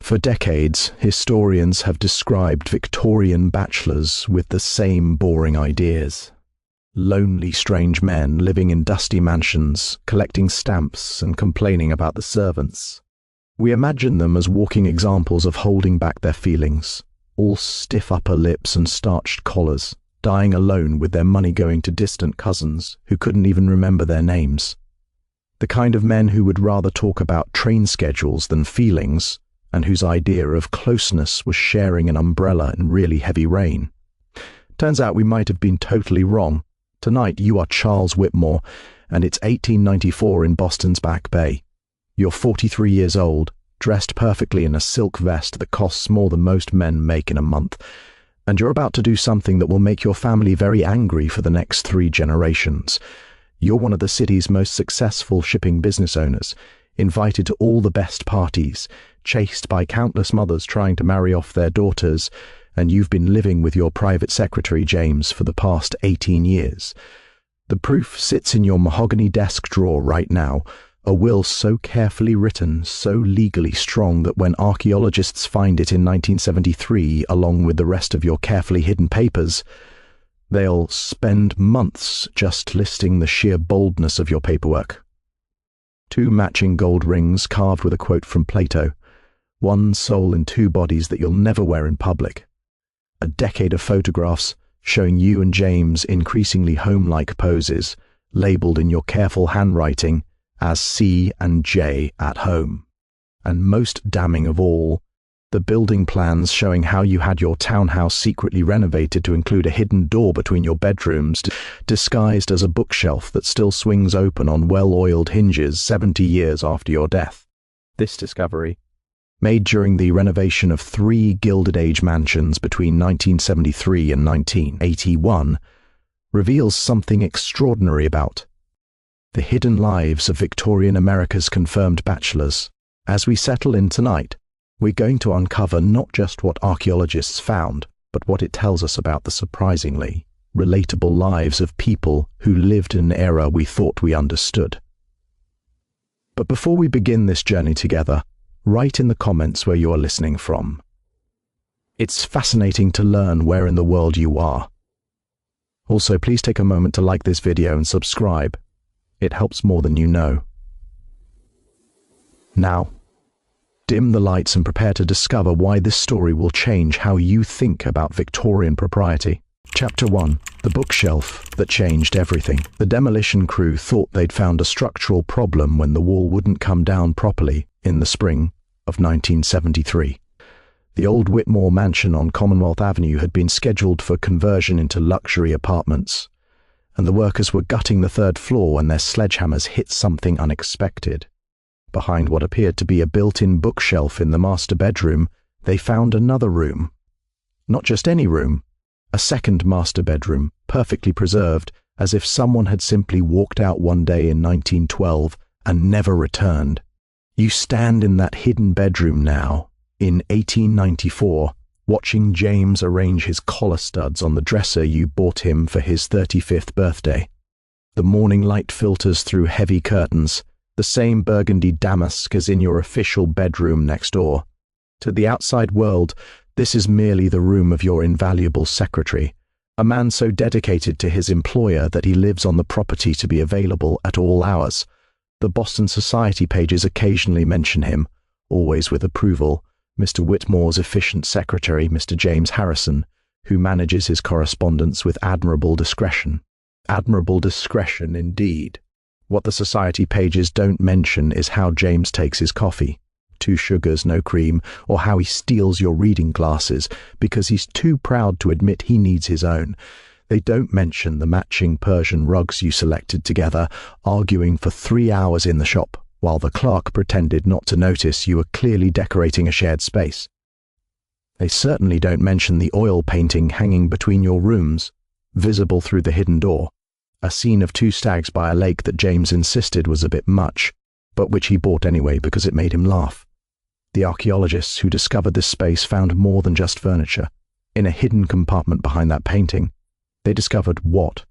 For decades, historians have described Victorian bachelors with the same boring ideas. Lonely, strange men living in dusty mansions, collecting stamps and complaining about the servants. We imagine them as walking examples of holding back their feelings, all stiff upper lips and starched collars, dying alone with their money going to distant cousins who couldn't even remember their names. The kind of men who would rather talk about train schedules than feelings, and whose idea of closeness was sharing an umbrella in really heavy rain. Turns out we might have been totally wrong. Tonight you are Charles Whitmore, and it's 1894 in Boston's Back Bay. You're 43 years old, dressed perfectly in a silk vest that costs more than most men make in a month, and you're about to do something that will make your family very angry for the next 3 generations. You're one of the city's most successful shipping business owners, invited to all the best parties, chased by countless mothers trying to marry off their daughters, and you've been living with your private secretary, James, for the past 18 years. The proof sits in your mahogany desk drawer right now, a will so carefully written, so legally strong that when archaeologists find it in 1973, along with the rest of your carefully hidden papers, they'll spend months just listing the sheer boldness of your paperwork. 2 matching gold rings carved with a quote from Plato, 1 soul in 2 bodies that you'll never wear in public. A decade of photographs showing you and James increasingly home-like poses, labelled in your careful handwriting as C and J at home. And most damning of all, the building plans showing how you had your townhouse secretly renovated to include a hidden door between your bedrooms, disguised as a bookshelf that still swings open on well-oiled hinges 70 years after your death. This discovery, made during the renovation of 3 Gilded Age mansions between 1973 and 1981, reveals something extraordinary about the hidden lives of Victorian America's confirmed bachelors. As we settle in tonight, we're going to uncover not just what archaeologists found, but what it tells us about the surprisingly relatable lives of people who lived in an era we thought we understood. But before we begin this journey together, write in the comments where you are listening from. It's fascinating to learn where in the world you are. Also, please take a moment to like this video and subscribe. It helps more than you know. Now, dim the lights and prepare to discover why this story will change how you think about Victorian propriety. Chapter 1. The bookshelf that changed everything. The demolition crew thought they'd found a structural problem when the wall wouldn't come down properly in the spring of 1973. The old Whitmore mansion on Commonwealth Avenue had been scheduled for conversion into luxury apartments, and the workers were gutting the 3rd floor when their sledgehammers hit something unexpected. Behind what appeared to be a built-in bookshelf in the master bedroom, they found another room. Not just any room, a second master bedroom, perfectly preserved, as if someone had simply walked out one day in 1912 and never returned. You stand in that hidden bedroom now, in 1894, watching James arrange his collar studs on the dresser you bought him for his 35th birthday. The morning light filters through heavy curtains, the same burgundy damask as in your official bedroom next door. To the outside world, this is merely the room of your invaluable secretary, a man so dedicated to his employer that he lives on the property to be available at all hours. The Boston Society pages occasionally mention him, always with approval, Mr. Whitmore's efficient secretary, Mr. James Harrison, who manages his correspondence with admirable discretion. Admirable discretion indeed. What the Society pages don't mention is how James takes his coffee, 2 sugars, no cream, or how he steals your reading glasses because he's too proud to admit he needs his own. They don't mention the matching Persian rugs you selected together, arguing for 3 hours in the shop, while the clerk pretended not to notice you were clearly decorating a shared space. They certainly don't mention the oil painting hanging between your rooms, visible through the hidden door, a scene of 2 stags by a lake that James insisted was a bit much, but which he bought anyway because it made him laugh. The archaeologists who discovered this space found more than just furniture. In a hidden compartment behind that painting, they discovered what?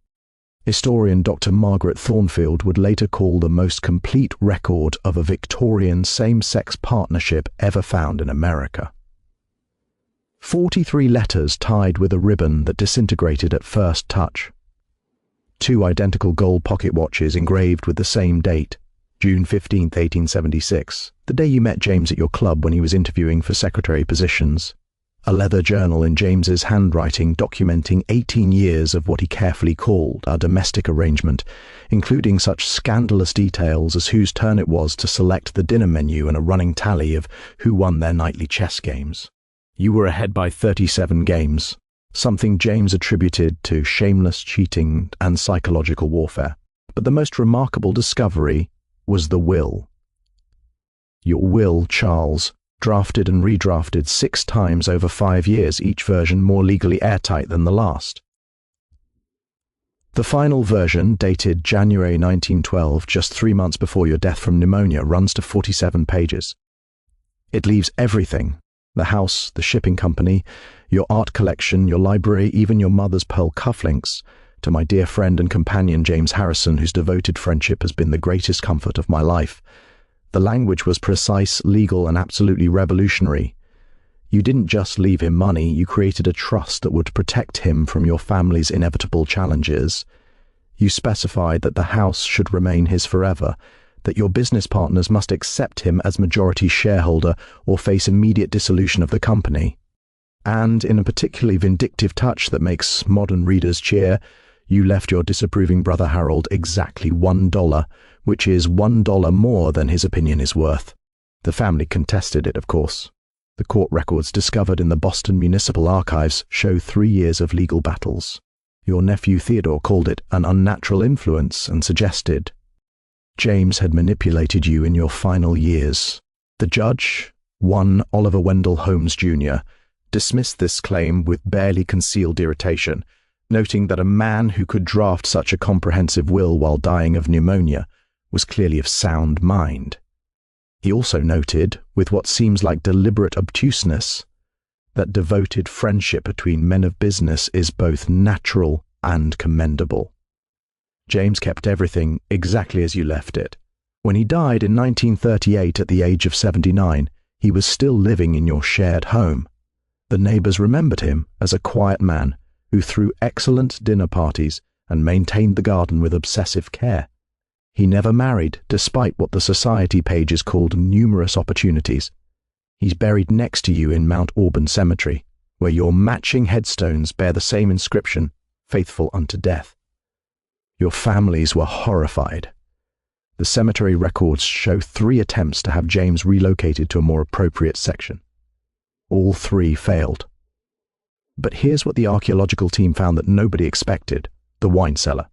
Historian Dr. Margaret Thornfield would later call the most complete record of a Victorian same-sex partnership ever found in America. 43 letters tied with a ribbon that disintegrated at first touch. 2 identical gold pocket watches engraved with the same date, June 15, 1876, the day you met James at your club when he was interviewing for secretary positions. A leather journal in James's handwriting documenting 18 years of what he carefully called our domestic arrangement, including such scandalous details as whose turn it was to select the dinner menu and a running tally of who won their nightly chess games. You were ahead by 37 games, something James attributed to shameless cheating and psychological warfare. But the most remarkable discovery was the will. Your will, Charles, drafted and redrafted 6 times over 5 years, each version more legally airtight than the last. The final version, dated January 1912, just 3 months before your death from pneumonia, runs to 47 pages. It leaves everything, the house, the shipping company, your art collection, your library, even your mother's pearl cufflinks, to my dear friend and companion James Harrison, whose devoted friendship has been the greatest comfort of my life. The language was precise, legal, and absolutely revolutionary. You didn't just leave him money, you created a trust that would protect him from your family's inevitable challenges. You specified that the house should remain his forever, that your business partners must accept him as majority shareholder or face immediate dissolution of the company. And, in a particularly vindictive touch that makes modern readers cheer, you left your disapproving brother Harold exactly $1, which is $1 more than his opinion is worth. The family contested it, of course. The court records discovered in the Boston Municipal Archives show 3 years of legal battles. Your nephew Theodore called it an unnatural influence and suggested James had manipulated you in your final years. The judge, one Oliver Wendell Holmes Jr., dismissed this claim with barely concealed irritation, noting that a man who could draft such a comprehensive will while dying of pneumonia was clearly of sound mind. He also noted, with what seems like deliberate obtuseness, that devoted friendship between men of business is both natural and commendable. James kept everything exactly as you left it. When he died in 1938 at the age of 79, he was still living in your shared home. The neighbors remembered him as a quiet man who threw excellent dinner parties and maintained the garden with obsessive care. He never married, despite what the society pages called numerous opportunities. He's buried next to you in Mount Auburn Cemetery, where your matching headstones bear the same inscription, faithful unto death. Your families were horrified. The cemetery records show 3 attempts to have James relocated to a more appropriate section. All 3 failed. But here's what the archaeological team found that nobody expected: the wine cellar.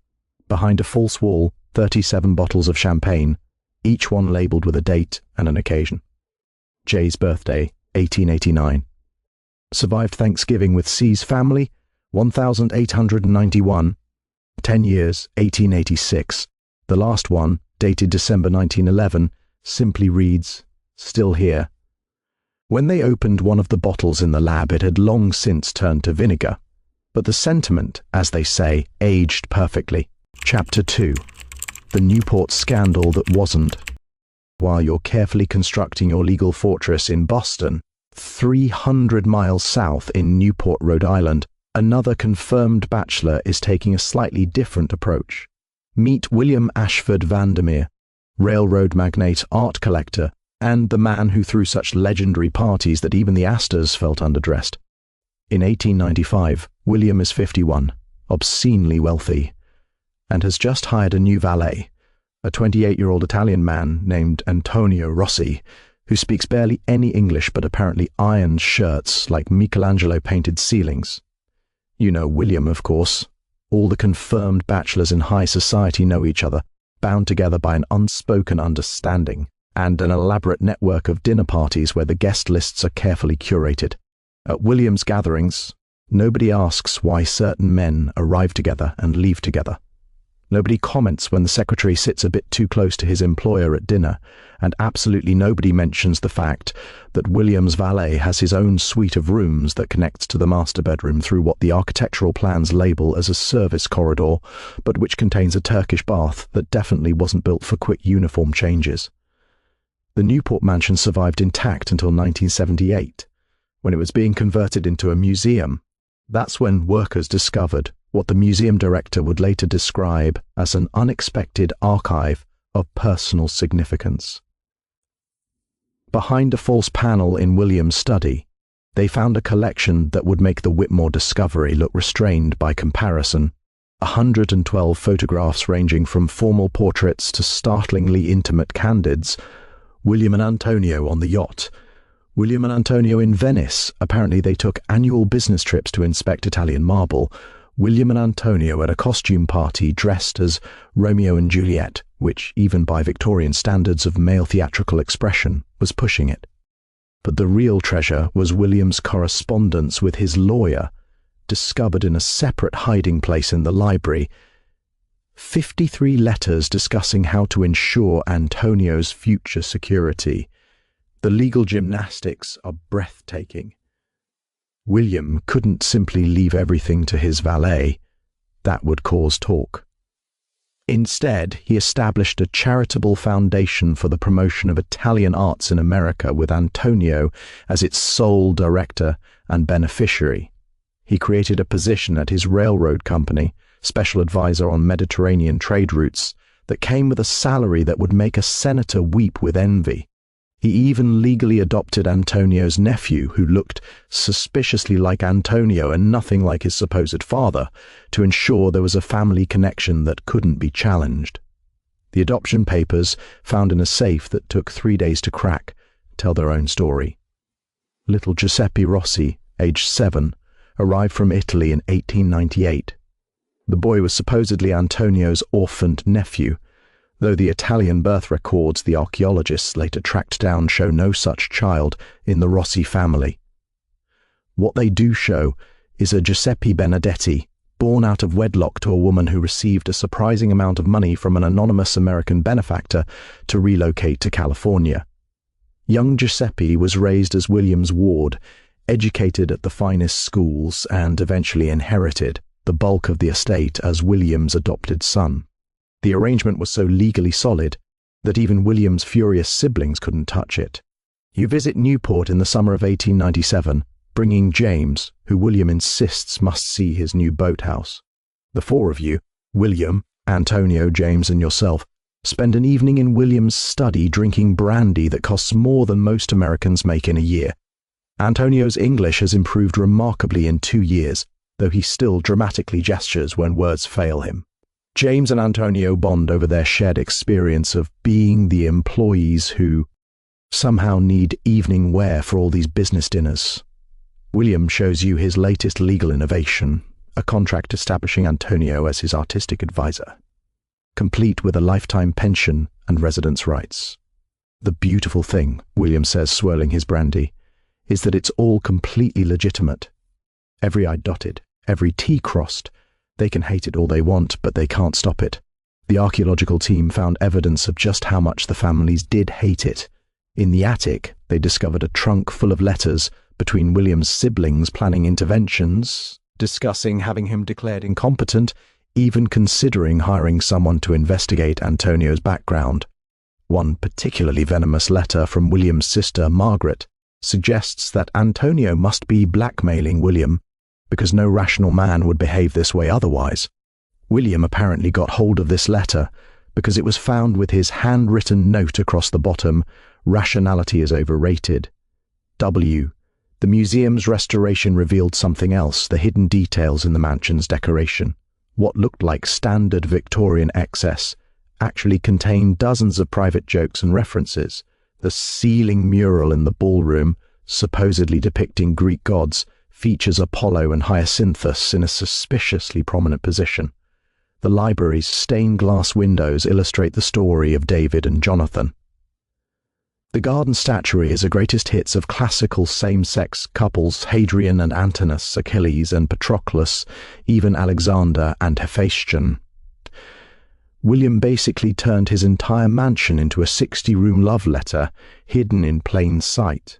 Behind a false wall, 37 bottles of champagne, each one labelled with a date and an occasion. Jay's birthday, 1889. Survived Thanksgiving with C's family, 1891. 10 years, 1886. The last one, dated December 1911, simply reads, "Still here." When they opened one of the bottles in the lab, it had long since turned to vinegar. But the sentiment, as they say, aged perfectly. Chapter 2. The Newport Scandal That Wasn't. While you're carefully constructing your legal fortress in Boston, 300 miles south in Newport, Rhode Island, another confirmed bachelor is taking a slightly different approach. Meet William Ashford Vandermeer, railroad magnate, art collector, and the man who threw such legendary parties that even the Astors felt underdressed. In 1895, William is 51, obscenely wealthy, and has just hired a new valet, a 28-year-old Italian man named Antonio Rossi, who speaks barely any English but apparently irons shirts like Michelangelo painted ceilings. You know William, of course. All the confirmed bachelors in high society know each other, bound together by an unspoken understanding, and an elaborate network of dinner parties where the guest lists are carefully curated. At William's gatherings, nobody asks why certain men arrive together and leave together. Nobody comments when the secretary sits a bit too close to his employer at dinner, and absolutely nobody mentions the fact that William's valet has his own suite of rooms that connects to the master bedroom through what the architectural plans label as a service corridor, but which contains a Turkish bath that definitely wasn't built for quick uniform changes. The Newport mansion survived intact until 1978, when it was being converted into a museum. That's when workers discovered what the museum director would later describe as an unexpected archive of personal significance. Behind a false panel in William's study, they found a collection that would make the Whitmore discovery look restrained by comparison. 112 photographs ranging from formal portraits to startlingly intimate candids. William and Antonio on the yacht. William and Antonio in Venice. Apparently they took annual business trips to inspect Italian marble. William and Antonio at a costume party dressed as Romeo and Juliet, which, even by Victorian standards of male theatrical expression, was pushing it. But the real treasure was William's correspondence with his lawyer, discovered in a separate hiding place in the library. 53 letters discussing how to ensure Antonio's future security. The legal gymnastics are breathtaking. William couldn't simply leave everything to his valet. That would cause talk. Instead, he established a charitable foundation for the promotion of Italian arts in America with Antonio as its sole director and beneficiary. He created a position at his railroad company, special advisor on Mediterranean trade routes, that came with a salary that would make a senator weep with envy. He even legally adopted Antonio's nephew, who looked suspiciously like Antonio and nothing like his supposed father, to ensure there was a family connection that couldn't be challenged. The adoption papers, found in a safe that took 3 days to crack, tell their own story. Little Giuseppe Rossi, aged 7, arrived from Italy in 1898. The boy was supposedly Antonio's orphaned nephew, though the Italian birth records the archaeologists later tracked down show no such child in the Rossi family. What they do show is a Giuseppe Benedetti, born out of wedlock to a woman who received a surprising amount of money from an anonymous American benefactor to relocate to California. Young Giuseppe was raised as William's ward, educated at the finest schools, and eventually inherited the bulk of the estate as William's adopted son. The arrangement was so legally solid that even William's furious siblings couldn't touch it. You visit Newport in the summer of 1897, bringing James, who William insists must see his new boathouse. The 4 of you, William, Antonio, James, and yourself, spend an evening in William's study drinking brandy that costs more than most Americans make in a year. Antonio's English has improved remarkably in 2 years, though he still dramatically gestures when words fail him. James and Antonio bond over their shared experience of being the employees who somehow need evening wear for all these business dinners. William shows you his latest legal innovation, a contract establishing Antonio as his artistic advisor, complete with a lifetime pension and residence rights. The beautiful thing, William says, swirling his brandy, is that it's all completely legitimate. Every I dotted, every T crossed. They can hate it all they want, but they can't stop it. The archaeological team found evidence of just how much the families did hate it. In the attic, they discovered a trunk full of letters between William's siblings planning interventions, discussing having him declared incompetent, even considering hiring someone to investigate Antonio's background. One particularly venomous letter from William's sister, Margaret, suggests that Antonio must be blackmailing William, because no rational man would behave this way otherwise. William apparently got hold of this letter because it was found with his handwritten note across the bottom, "Rationality is overrated." W. The museum's restoration revealed something else, the hidden details in the mansion's decoration. What looked like standard Victorian excess actually contained dozens of private jokes and references. The ceiling mural in the ballroom, supposedly depicting Greek gods, features Apollo and Hyacinthus in a suspiciously prominent position. The library's stained glass windows illustrate the story of David and Jonathan. The garden statuary is a greatest hits of classical same-sex couples, Hadrian and Antinous, Achilles and Patroclus, even Alexander and Hephaestion. William basically turned his entire mansion into a 60-room love letter hidden in plain sight.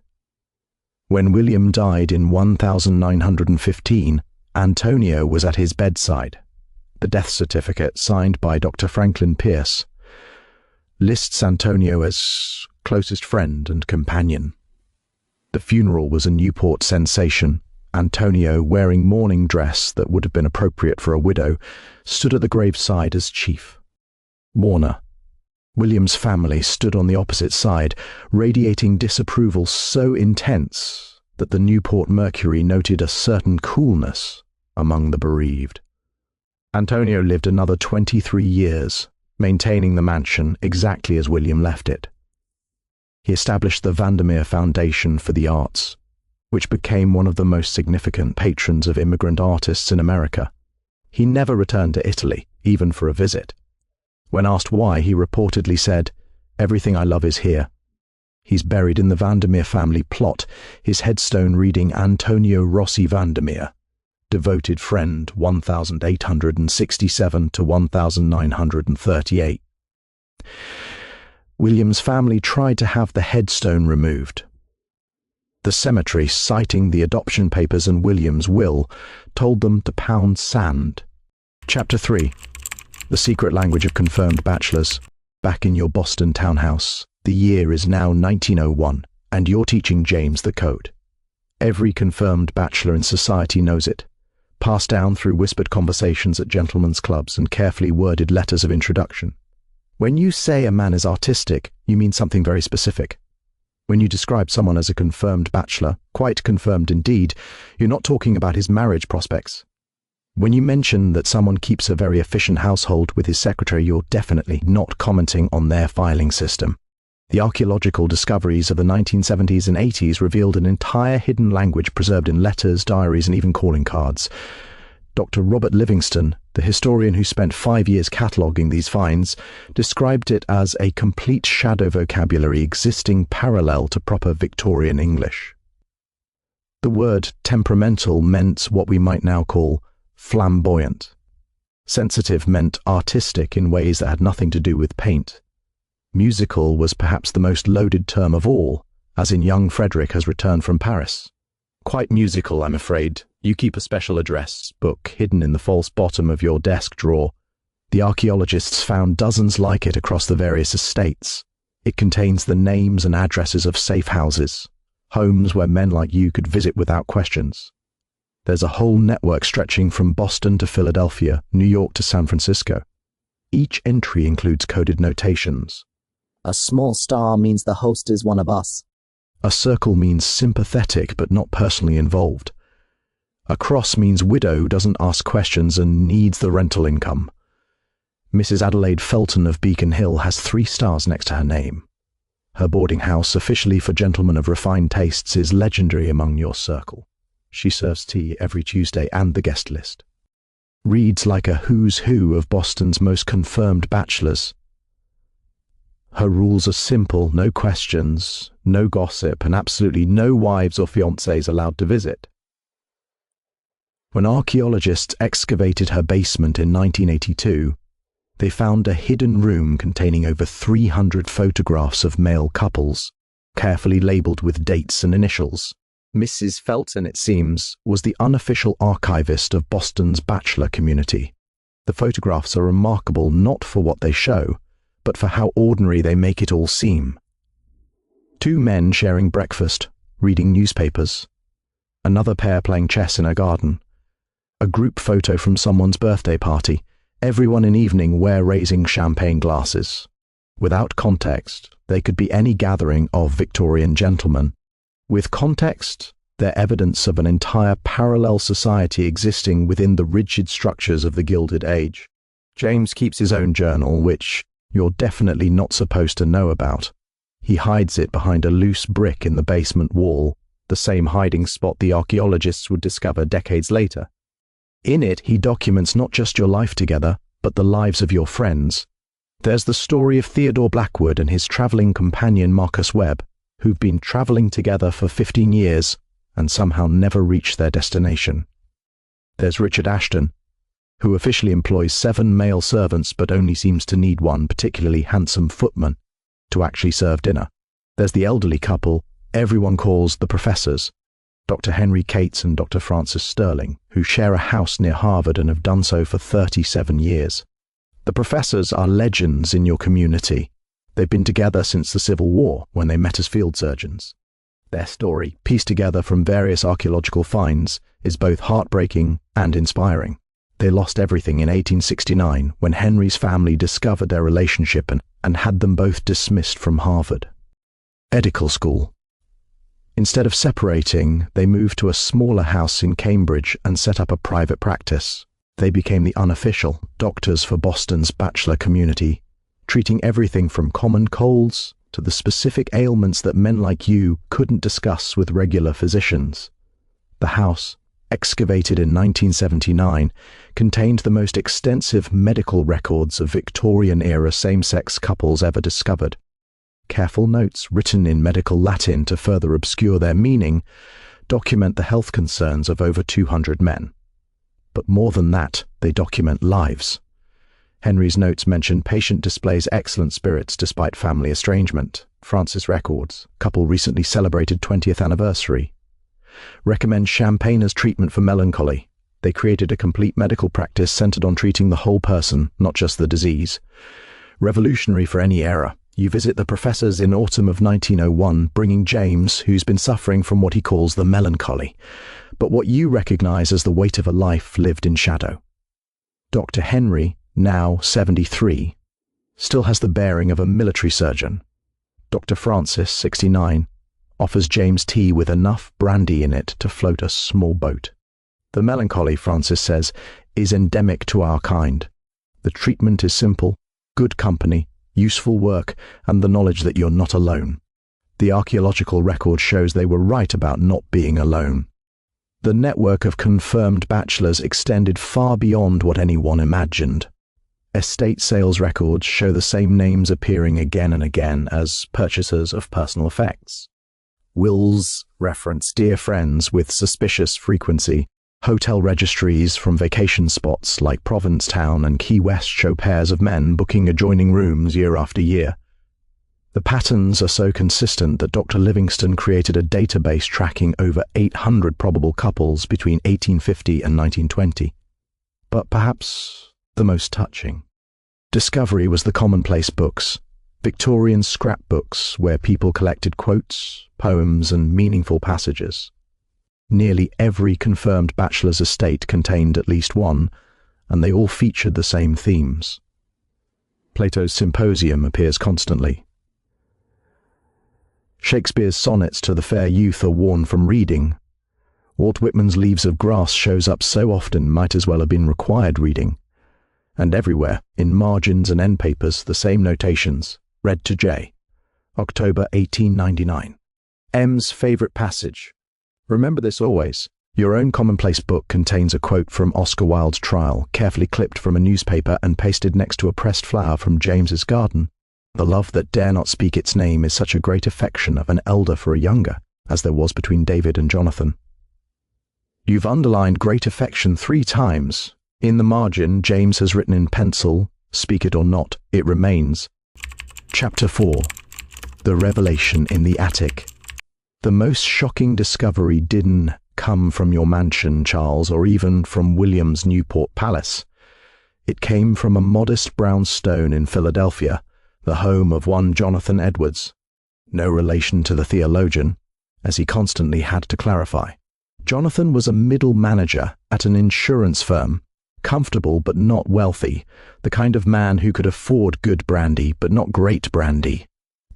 When William died in 1915, Antonio was at his bedside. The death certificate, signed by Dr. Franklin Pierce, lists Antonio as closest friend and companion. The funeral was a Newport sensation. Antonio, wearing mourning dress that would have been appropriate for a widow, stood at the graveside as chief mourner. William's family stood on the opposite side, radiating disapproval so intense that the Newport Mercury noted a certain coolness among the bereaved. Antonio lived another 23 years, maintaining the mansion exactly as William left it. He established the Vandermeer Foundation for the Arts, which became one of the most significant patrons of immigrant artists in America. He never returned to Italy, even for a visit. When asked why, he reportedly said, "Everything I love is here." He's buried in the Vandermeer family plot, his headstone reading Antonio Rossi Vandermeer, devoted friend 1867 to 1938. William's family tried to have the headstone removed. The cemetery, citing the adoption papers and William's will, told them to pound sand. Chapter 3. The Secret Language of Confirmed Bachelors. Back in your Boston townhouse. The year is now 1901, and you're teaching James the code. Every confirmed bachelor in society knows it, passed down through whispered conversations at gentlemen's clubs and carefully worded letters of introduction. When you say a man is artistic, you mean something very specific. When you describe someone as a confirmed bachelor, quite confirmed indeed, you're not talking about his marriage prospects. When you mention that someone keeps a very efficient household with his secretary, you're definitely not commenting on their filing system. The archaeological discoveries of the 1970s and 80s revealed an entire hidden language preserved in letters, diaries, and even calling cards. Dr. Robert Livingston, the historian who spent 5 years cataloguing these finds, described it as a complete shadow vocabulary existing parallel to proper Victorian English. The word temperamental meant what we might now call flamboyant. Sensitive meant artistic in ways that had nothing to do with paint. Musical was perhaps the most loaded term of all, as in young Frederick has returned from Paris. Quite musical, I'm afraid. You keep a special address book hidden in the false bottom of your desk drawer. The archaeologists found dozens like it across the various estates. It contains the names and addresses of safe houses, homes where men like you could visit without questions. There's a whole network stretching from Boston to Philadelphia, New York to San Francisco. Each entry includes coded notations. A small star means the host is one of us. A circle means sympathetic but not personally involved. A cross means widow doesn't ask questions and needs the rental income. Mrs. Adelaide Felton of Beacon Hill has 3 stars next to her name. Her boarding house, officially for gentlemen of refined tastes, is legendary among your circle. She serves tea every Tuesday and the guest list. Reads like a who's who of Boston's most confirmed bachelors. Her rules are simple: no questions, no gossip, and absolutely no wives or fiancés allowed to visit. When archaeologists excavated her basement in 1982, they found a hidden room containing over 300 photographs of male couples, carefully labelled with dates and initials. Mrs. Felton, it seems, was the unofficial archivist of Boston's bachelor community. The photographs are remarkable not for what they show, but for how ordinary they make it all seem. 2 men sharing breakfast, reading newspapers. Another pair playing chess in a garden. A group photo from someone's birthday party. Everyone in evening wear raising champagne glasses. Without context, they could be any gathering of Victorian gentlemen. With context, they're evidence of an entire parallel society existing within the rigid structures of the Gilded Age. James keeps his own journal, which you're definitely not supposed to know about. He hides it behind a loose brick in the basement wall, the same hiding spot the archaeologists would discover decades later. In it, he documents not just your life together, but the lives of your friends. There's the story of Theodore Blackwood and his travelling companion Marcus Webb, who've been travelling together for 15 years and somehow never reached their destination. There's Richard Ashton, who officially employs 7 male servants but only seems to need one particularly handsome footman to actually serve dinner. There's the elderly couple everyone calls the professors, Dr. Henry Cates and Dr. Francis Startling, who share a house near Harvard and have done so for 37 years. The professors are legends in your community. They've been together since the Civil War when they met as field surgeons. Their story, pieced together from various archaeological finds, is both heartbreaking and inspiring. They lost everything in 1869 when Henry's family discovered their relationship and had them both dismissed from Harvard Medical School. Instead of separating, they moved to a smaller house in Cambridge and set up a private practice. They became the unofficial doctors for Boston's bachelor community, treating everything from common colds to the specific ailments that men like you couldn't discuss with regular physicians. The house, excavated in 1979, contained the most extensive medical records of Victorian-era same-sex couples ever discovered. Careful notes written in medical Latin to further obscure their meaning document the health concerns of over 200 men. But more than that, they document lives. Henry's notes mention patient displays excellent spirits despite family estrangement. Francis records, couple recently celebrated 20th anniversary. Recommend champagne as treatment for melancholy. They created a complete medical practice centered on treating the whole person, not just the disease. Revolutionary for any era. You visit the professors in autumn of 1901, bringing James, who's been suffering from what he calls the melancholy, but what you recognize as the weight of a life lived in shadow. Dr. Henry, now 73, still has the bearing of a military surgeon. Dr. Francis, 69, offers James tea with enough brandy in it to float a small boat. The melancholy, Francis says, is endemic to our kind. The treatment is simple, good company, useful work, and the knowledge that you're not alone. The archaeological record shows they were right about not being alone. The network of confirmed bachelors extended far beyond what anyone imagined. Estate sales records show the same names appearing again and again as purchasers of personal effects. Wills reference dear friends with suspicious frequency. Hotel registries from vacation spots like Provincetown and Key West show pairs of men booking adjoining rooms year after year. The patterns are so consistent that Dr. Livingston created a database tracking over 800 probable couples between 1850 and 1920. But perhaps the most touching discovery was the commonplace books, Victorian scrapbooks where people collected quotes, poems, and meaningful passages. Nearly every confirmed bachelor's estate contained at least one, and they all featured the same themes. Plato's Symposium appears constantly. Shakespeare's sonnets to the fair youth are worn from reading. Walt Whitman's Leaves of Grass shows up so often might as well have been required reading. And everywhere, in margins and end papers, the same notations. Read to J. October 1899. M's favourite passage. Remember this always. Your own commonplace book contains a quote from Oscar Wilde's trial, carefully clipped from a newspaper and pasted next to a pressed flower from James's garden. The love that dare not speak its name is such a great affection of an elder for a younger, as there was between David and Jonathan. You've underlined great affection 3 times. In the margin, James has written in pencil, speak it or not, it remains. Chapter 4. The Revelation in the Attic. The most shocking discovery didn't come from your mansion, Charles, or even from William's Newport Palace. It came from a modest brown stone in Philadelphia, the home of one Jonathan Edwards. No relation to the theologian, as he constantly had to clarify. Jonathan was a middle manager at an insurance firm, comfortable but not wealthy, the kind of man who could afford good brandy but not great brandy.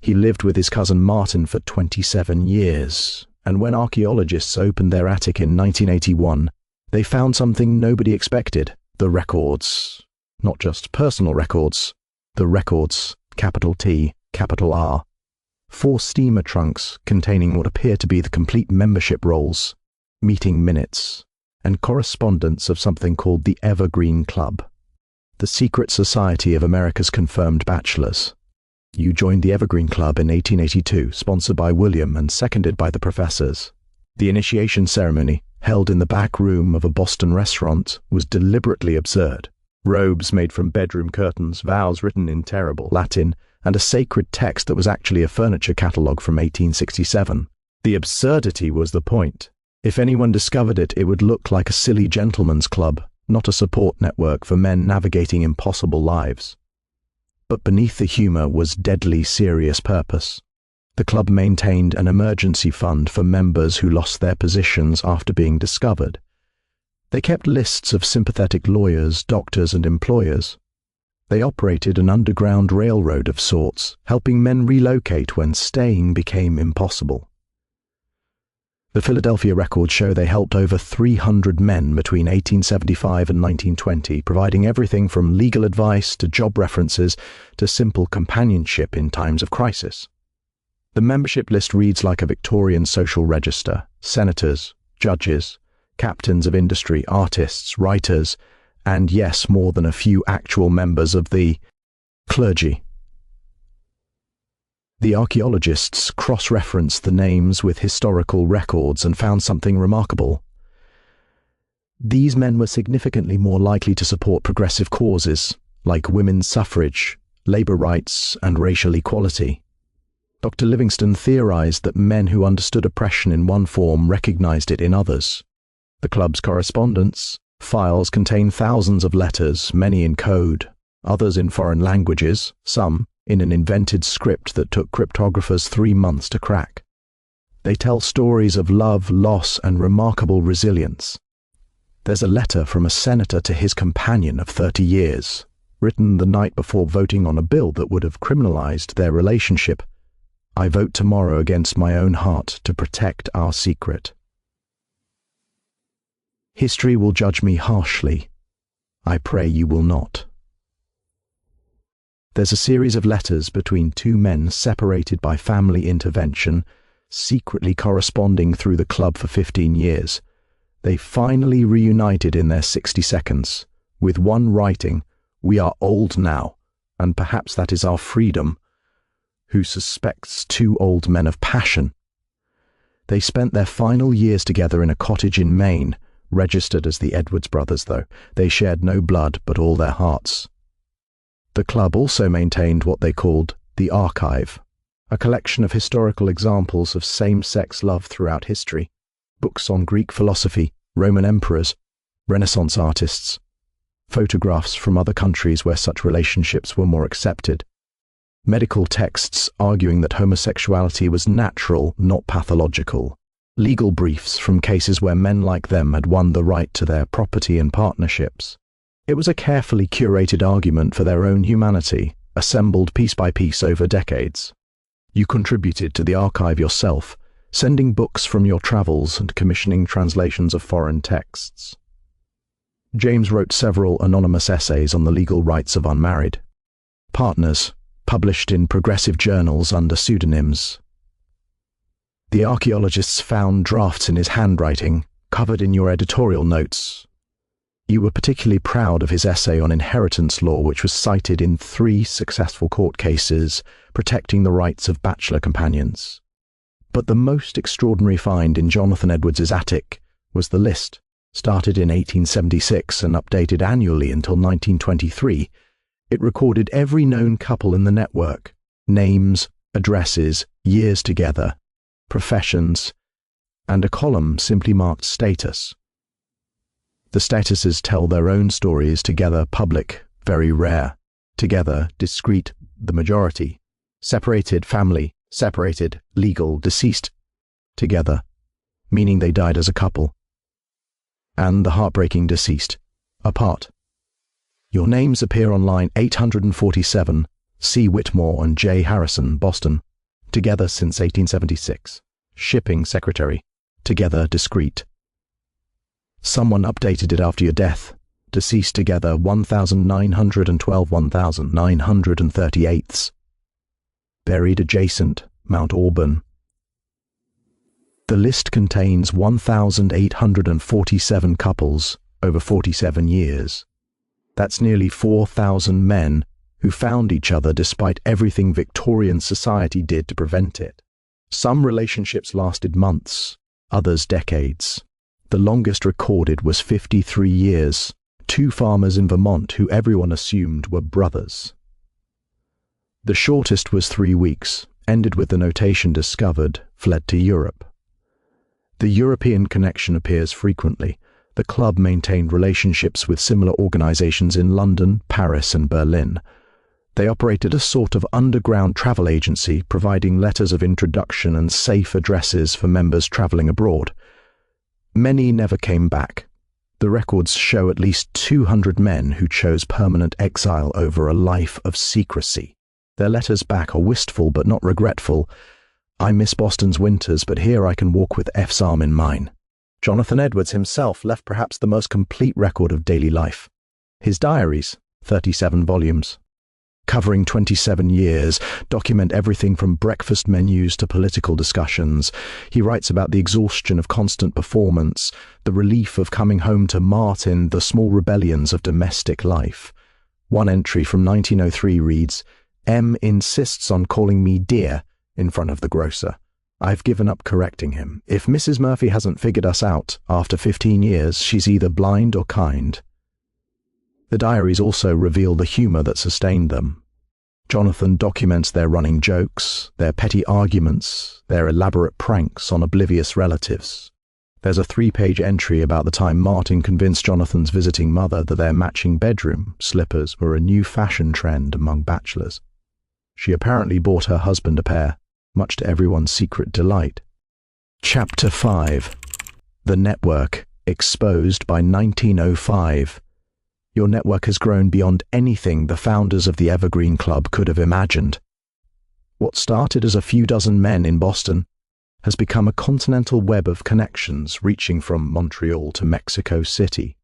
He lived with his cousin Martin for 27 years, and when archaeologists opened their attic in 1981, they found something nobody expected: the records. Not just personal records, the records, capital T, capital R. 4 steamer trunks containing what appear to be the complete membership rolls, meeting minutes, and correspondence of something called the Evergreen Club, the secret society of America's confirmed bachelors. You joined the Evergreen Club in 1882, sponsored by William and seconded by the professors. The initiation ceremony, held in the back room of a Boston restaurant, was deliberately absurd. Robes made from bedroom curtains, vows written in terrible Latin, and a sacred text that was actually a furniture catalogue from 1867. The absurdity was the point. If anyone discovered it, it would look like a silly gentleman's club, not a support network for men navigating impossible lives. But beneath the humour was deadly serious purpose. The club maintained an emergency fund for members who lost their positions after being discovered. They kept lists of sympathetic lawyers, doctors, and employers. They operated an underground railroad of sorts, helping men relocate when staying became impossible. The Philadelphia records show they helped over 300 men between 1875 and 1920, providing everything from legal advice to job references to simple companionship in times of crisis. The membership list reads like a Victorian social register: senators, judges, captains of industry, artists, writers, and yes, more than a few actual members of the clergy. The archaeologists cross-referenced the names with historical records and found something remarkable. These men were significantly more likely to support progressive causes, like women's suffrage, labor rights, and racial equality. Dr. Livingston theorized that men who understood oppression in one form recognized it in others. The club's correspondence files contain thousands of letters, many in code, others in foreign languages, some in an invented script that took cryptographers 3 months to crack. They tell stories of love, loss, and remarkable resilience. There's a letter from a senator to his companion of 30 years, written the night before voting on a bill that would have criminalized their relationship. I vote tomorrow against my own heart to protect our secret. History will judge me harshly. I pray you will not. There's a series of letters between two men separated by family intervention, secretly corresponding through the club for 15 years. They finally reunited in their 60 seconds, with one writing, "We are old now, and perhaps that is our freedom," who suspects two old men of passion. They spent their final years together in a cottage in Maine, registered as the Edwards brothers though. They shared no blood but all their hearts. The club also maintained what they called the Archive, a collection of historical examples of same-sex love throughout history, books on Greek philosophy, Roman emperors, Renaissance artists, photographs from other countries where such relationships were more accepted, medical texts arguing that homosexuality was natural, not pathological, legal briefs from cases where men like them had won the right to their property and partnerships. It was a carefully curated argument for their own humanity, assembled piece by piece over decades. You contributed to the archive yourself, sending books from your travels and commissioning translations of foreign texts. James wrote several anonymous essays on the legal rights of unmarried. Partners, published in progressive journals under pseudonyms. The archaeologists found drafts in his handwriting, covered in your editorial notes. You were particularly proud of his essay on inheritance law, which was cited in 3 successful court cases protecting the rights of bachelor companions. But the most extraordinary find in Jonathan Edwards's attic was the list, started in 1876 and updated annually until 1923. It recorded every known couple in the network, names, addresses, years together, professions, and a column simply marked status. The statuses tell their own stories: together, public, very rare; together, discreet, the majority; separated, family; separated, legal; deceased, together, meaning they died as a couple; and the heartbreaking deceased, apart. Your names appear on line 847, C. Whitmore and J. Harrison, Boston, together since 1876. Shipping secretary, together, discreet. Someone updated it after your death. Deceased together 1,912 1,938ths. Buried adjacent, Mount Auburn. The list contains 1,847 couples over 47 years. That's nearly 4,000 men who found each other despite everything Victorian society did to prevent it. Some relationships lasted months, others decades. The longest recorded was 53 years, 2 farmers in Vermont who everyone assumed were brothers. The shortest was 3 weeks, ended with the notation discovered, fled to Europe. The European connection appears frequently. The club maintained relationships with similar organizations in London, Paris, and Berlin. They operated a sort of underground travel agency, providing letters of introduction and safe addresses for members traveling abroad. Many never came back. The records show at least 200 men who chose permanent exile over a life of secrecy. Their letters back are wistful but not regretful. I miss Boston's winters, but here I can walk with F's arm in mine. Jonathan Edwards himself left perhaps the most complete record of daily life. His diaries, 37 volumes, covering 27 years, document everything from breakfast menus to political discussions. He writes about the exhaustion of constant performance, the relief of coming home to Martin, the small rebellions of domestic life. One entry from 1903 reads, "M insists on calling me dear in front of the grocer. I've given up correcting him. If Mrs. Murphy hasn't figured us out after 15 years, she's either blind or kind." The diaries also reveal the humor that sustained them. Jonathan documents their running jokes, their petty arguments, their elaborate pranks on oblivious relatives. There's a 3-page entry about the time Martin convinced Jonathan's visiting mother that their matching bedroom slippers were a new fashion trend among bachelors. She apparently bought her husband a pair, much to everyone's secret delight. Chapter 5. The Network, exposed by 1905. Your network has grown beyond anything the founders of the Evergreen Club could have imagined. What started as a few dozen men in Boston has become a continental web of connections reaching from Montreal to Mexico City,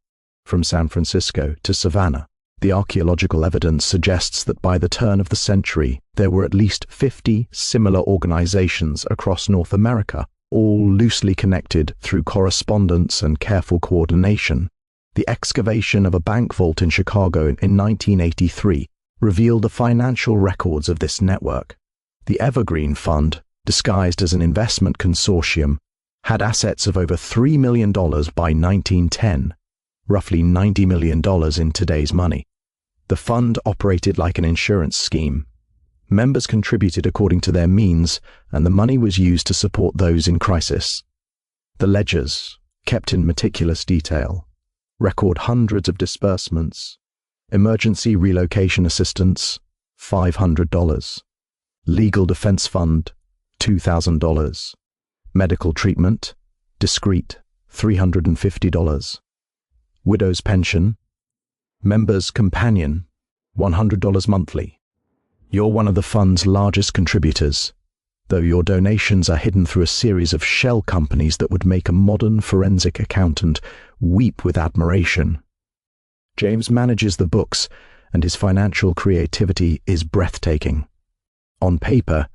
from San Francisco to Savannah. The archaeological evidence suggests that by the turn of the century, there were at least 50 similar organizations across North America, all loosely connected through correspondence and careful coordination. The excavation of a bank vault in Chicago in 1983 revealed the financial records of this network. The Evergreen Fund, disguised as an investment consortium, had assets of over $3 million by 1910, roughly $90 million in today's money. The fund operated like an insurance scheme. Members contributed according to their means, and the money was used to support those in crisis. The ledgers, kept in meticulous detail, record hundreds of disbursements. Emergency relocation assistance, $500. Legal defense fund, $2,000. Medical treatment, discreet, $350. Widow's pension, members' companion, $100 monthly. You're one of the fund's largest contributors, though your donations are hidden through a series of shell companies that would make a modern forensic accountant weep with admiration. James manages the books, and his financial creativity is breathtaking. On paper,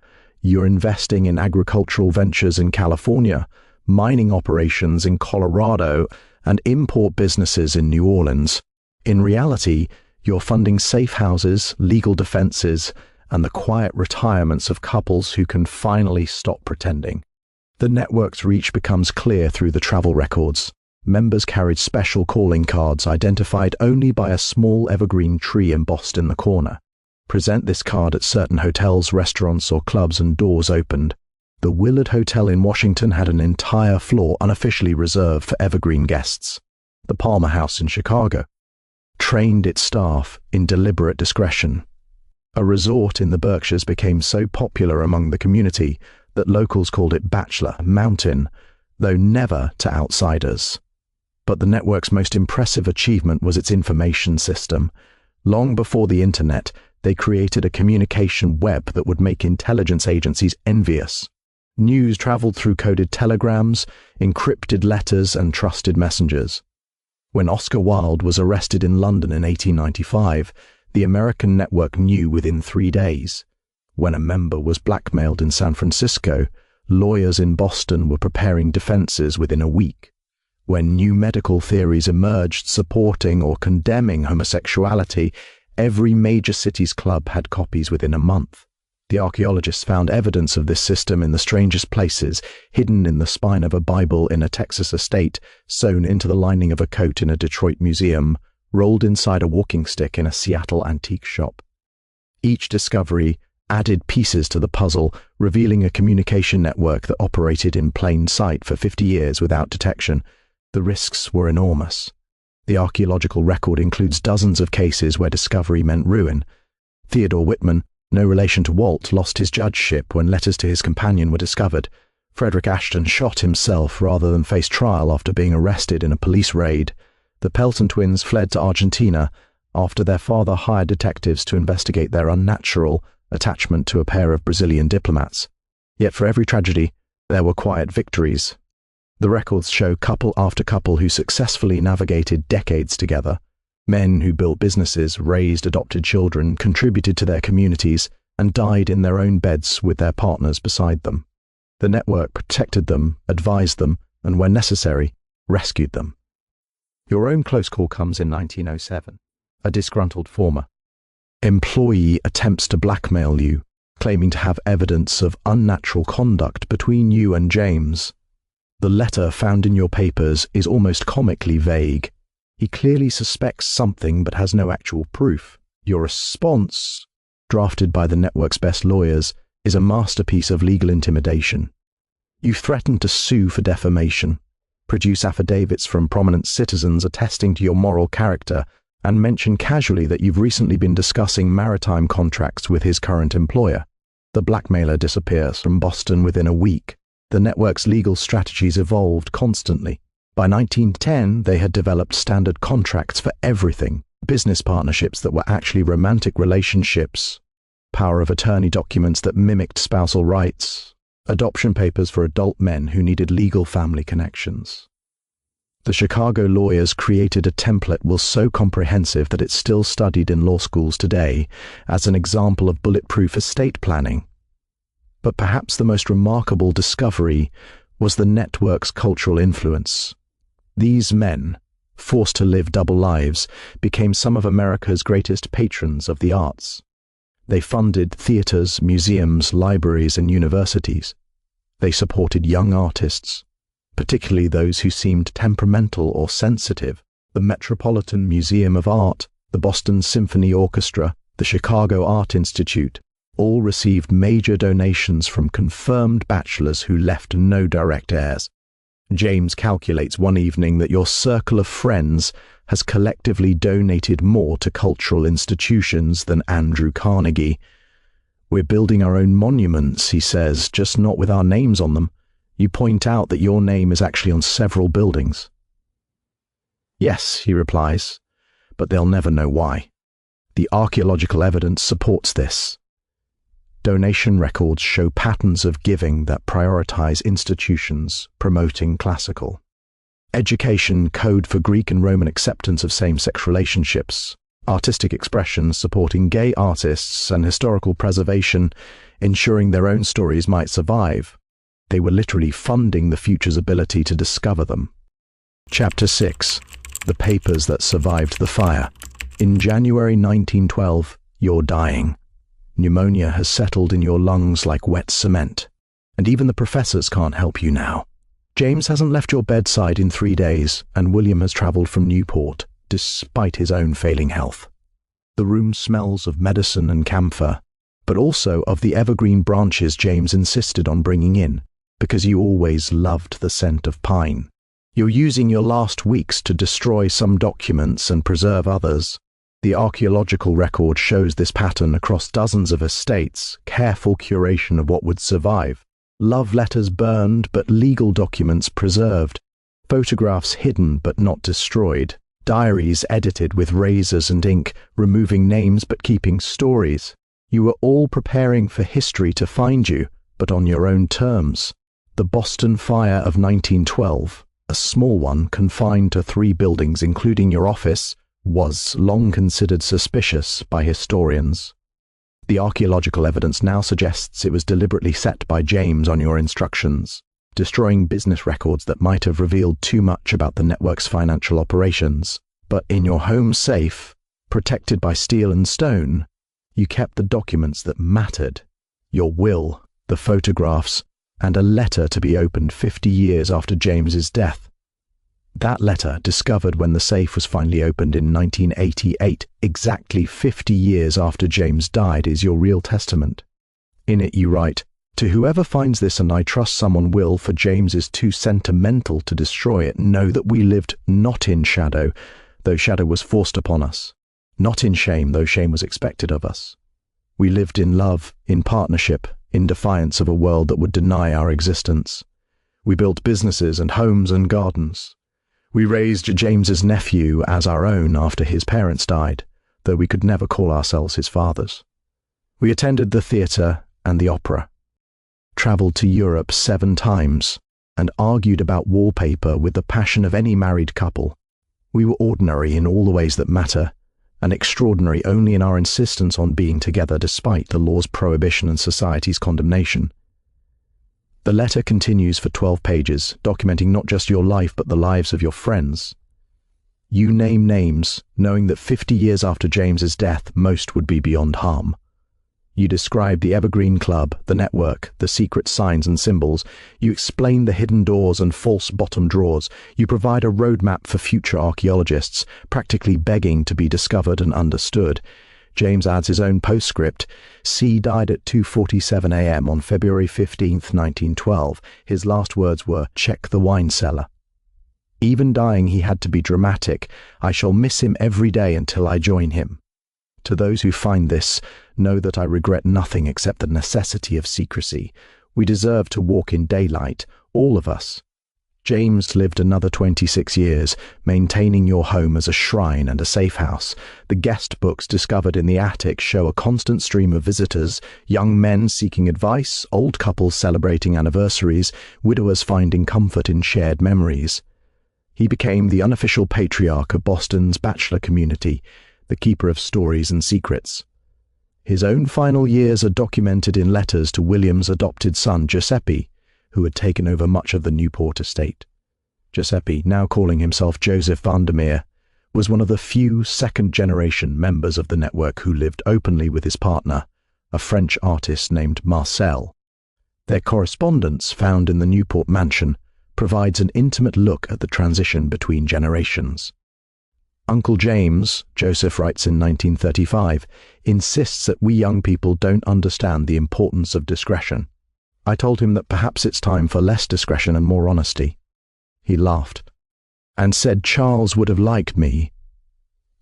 you're investing in agricultural ventures in California, mining operations in Colorado, and import businesses in New Orleans. In reality, you're funding safe houses, legal defenses, and the quiet retirements of couples who can finally stop pretending. The network's reach becomes clear through the travel records. Members carried special calling cards identified only by a small evergreen tree embossed in the corner. Present this card at certain hotels, restaurants, or clubs and doors opened. The Willard Hotel in Washington had an entire floor unofficially reserved for evergreen guests. The Palmer House in Chicago trained its staff in deliberate discretion. A resort in the Berkshires became so popular among the community that locals called it Bachelor Mountain, though never to outsiders. But the network's most impressive achievement was its information system. Long before the internet, they created a communication web that would make intelligence agencies envious. News traveled through coded telegrams, encrypted letters, and trusted messengers. When Oscar Wilde was arrested in London in 1895, the American network knew within 3 days. When a member was blackmailed in San Francisco, lawyers in Boston were preparing defenses within a week. When new medical theories emerged supporting or condemning homosexuality, every major city's club had copies within a month. The archaeologists found evidence of this system in the strangest places, hidden in the spine of a Bible in a Texas estate, sewn into the lining of a coat in a Detroit museum, rolled inside a walking stick in a Seattle antique shop. Each discovery added pieces to the puzzle, revealing a communication network that operated in plain sight for 50 years without detection. The risks were enormous. The archaeological record includes dozens of cases where discovery meant ruin. Theodore Whitman, no relation to Walt, lost his judgeship when letters to his companion were discovered. Frederick Ashton shot himself rather than face trial after being arrested in a police raid. The Pelton twins fled to Argentina after their father hired detectives to investigate their unnatural attachment to a pair of Brazilian diplomats. Yet for every tragedy, there were quiet victories. The records show couple after couple who successfully navigated decades together. Men who built businesses, raised adopted children, contributed to their communities, and died in their own beds with their partners beside them. The network protected them, advised them, and when necessary, rescued them. Your own close call comes in 1907. A disgruntled former employee attempts to blackmail you, claiming to have evidence of unnatural conduct between you and James. The letter found in your papers is almost comically vague. He clearly suspects something but has no actual proof. Your response, drafted by the network's best lawyers, is a masterpiece of legal intimidation. You threaten to sue for defamation, produce affidavits from prominent citizens attesting to your moral character, and mention casually that you've recently been discussing maritime contracts with his current employer. The blackmailer disappears from Boston within a week. The network's legal strategies evolved constantly. By 1910, they had developed standard contracts for everything, business partnerships that were actually romantic relationships, power of attorney documents that mimicked spousal rights, adoption papers for adult men who needed legal family connections. The Chicago lawyers created a template so comprehensive that it's still studied in law schools today as an example of bulletproof estate planning. But perhaps the most remarkable discovery was the network's cultural influence. These men, forced to live double lives, became some of America's greatest patrons of the arts. They funded theaters, museums, libraries, and universities. They supported young artists, particularly those who seemed temperamental or sensitive. The Metropolitan Museum of Art, the Boston Symphony Orchestra, the Chicago Art Institute, all received major donations from confirmed bachelors who left no direct heirs. James calculates one evening that your circle of friends has collectively donated more to cultural institutions than Andrew Carnegie. We're building our own monuments, he says, just not with our names on them. You point out that your name is actually on several buildings. Yes, he replies, but they'll never know why. The archaeological evidence supports this. Donation records show patterns of giving that prioritize institutions promoting classical education, code for Greek and Roman acceptance of same-sex relationships, artistic expressions supporting gay artists, and historical preservation, ensuring their own stories might survive. They were literally funding the future's ability to discover them. Chapter 6. The Papers That Survived the Fire. In January 1912, you're dying. Pneumonia has settled in your lungs like wet cement, and even the professors can't help you now. James hasn't left your bedside in 3 days, and William has travelled from Newport, despite his own failing health. The room smells of medicine and camphor, but also of the evergreen branches James insisted on bringing in, because you always loved the scent of pine. You're using your last weeks to destroy some documents and preserve others. The archaeological record shows this pattern across dozens of estates, careful curation of what would survive, love letters burned but legal documents preserved, photographs hidden but not destroyed, diaries edited with razors and ink, removing names but keeping stories. You were all preparing for history to find you, but on your own terms. The Boston Fire of 1912, a small one confined to 3 buildings including your office, was long considered suspicious by historians. The archaeological evidence now suggests it was deliberately set by James on your instructions, destroying business records that might have revealed too much about the network's financial operations. But in your home safe, protected by steel and stone, you kept the documents that mattered. your will, the photographs, and a letter to be opened 50 years after James's death. That letter, discovered when the safe was finally opened in 1988, exactly 50 years after James died, is your real testament. In it you write, "To whoever finds this, and I trust someone will, for James is too sentimental to destroy it, know that we lived not in shadow, though shadow was forced upon us, not in shame, though shame was expected of us. We lived in love, in partnership, in defiance of a world that would deny our existence. We built businesses and homes and gardens. We raised James's nephew as our own after his parents died, though we could never call ourselves his fathers. We attended the theatre and the opera, travelled to Europe 7 times, and argued about wallpaper with the passion of any married couple. We were ordinary in all the ways that matter, and extraordinary only in our insistence on being together despite the law's prohibition and society's condemnation." The letter continues for 12 pages, documenting not just your life but the lives of your friends. You name names, knowing that 50 years after James's death, most would be beyond harm. You describe the Evergreen Club, the network, the secret signs and symbols. You explain the hidden doors and false bottom drawers. You provide a roadmap for future archaeologists, practically begging to be discovered and understood. James adds his own postscript. C died at 2:47 a.m. on February 15, 1912. His last words were, "Check the wine cellar." Even dying, he had to be dramatic. "I shall miss him every day until I join him." To those who find this, know that I regret nothing except the necessity of secrecy. We deserve to walk in daylight, all of us. James lived another 26 years, maintaining your home as a shrine and a safe house. The guest books discovered in the attic show a constant stream of visitors, young men seeking advice, old couples celebrating anniversaries, widowers finding comfort in shared memories. He became the unofficial patriarch of Boston's bachelor community, the keeper of stories and secrets. His own final years are documented in letters to William's adopted son, Giuseppe, who had taken over much of the Newport estate. Giuseppe, now calling himself Joseph Vandermeer, was one of the few second-generation members of the network who lived openly with his partner, a French artist named Marcel. Their correspondence, found in the Newport mansion, provides an intimate look at the transition between generations. Uncle James, Joseph writes in 1935, insists that we young people don't understand the importance of discretion. I told him that perhaps it's time for less discretion and more honesty. He laughed and said Charles would have liked me.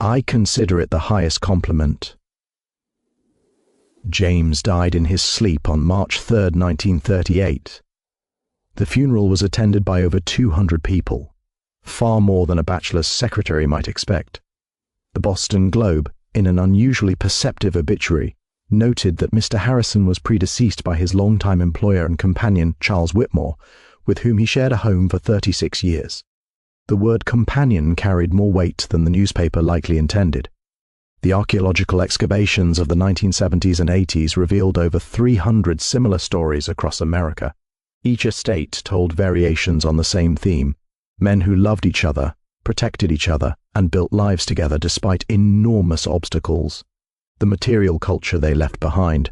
I consider it the highest compliment. James died in his sleep on March 3, 1938. The funeral was attended by over 200 people, far more than a bachelor's secretary might expect. The Boston Globe, in an unusually perceptive obituary, noted that Mr. Harrison was predeceased by his longtime employer and companion, Charles Whitmore, with whom he shared a home for 36 years. The word companion carried more weight than the newspaper likely intended. The archaeological excavations of the 1970s and 80s revealed over 300 similar stories across America. Each estate told variations on the same theme: men who loved each other, protected each other, and built lives together despite enormous obstacles. The material culture they left behind,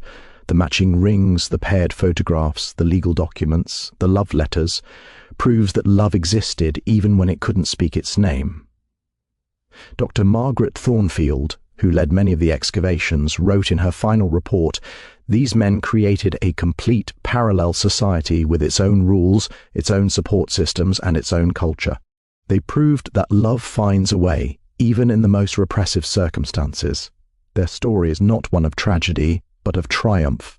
the matching rings, the paired photographs, the legal documents, the love letters, proves that love existed even when it couldn't speak its name. Dr. Margaret Thornfield, who led many of the excavations, wrote in her final report, "These men created a complete parallel society with its own rules, its own support systems, and its own culture. They proved that love finds a way, even in the most repressive circumstances. Their story is not one of tragedy, but of triumph.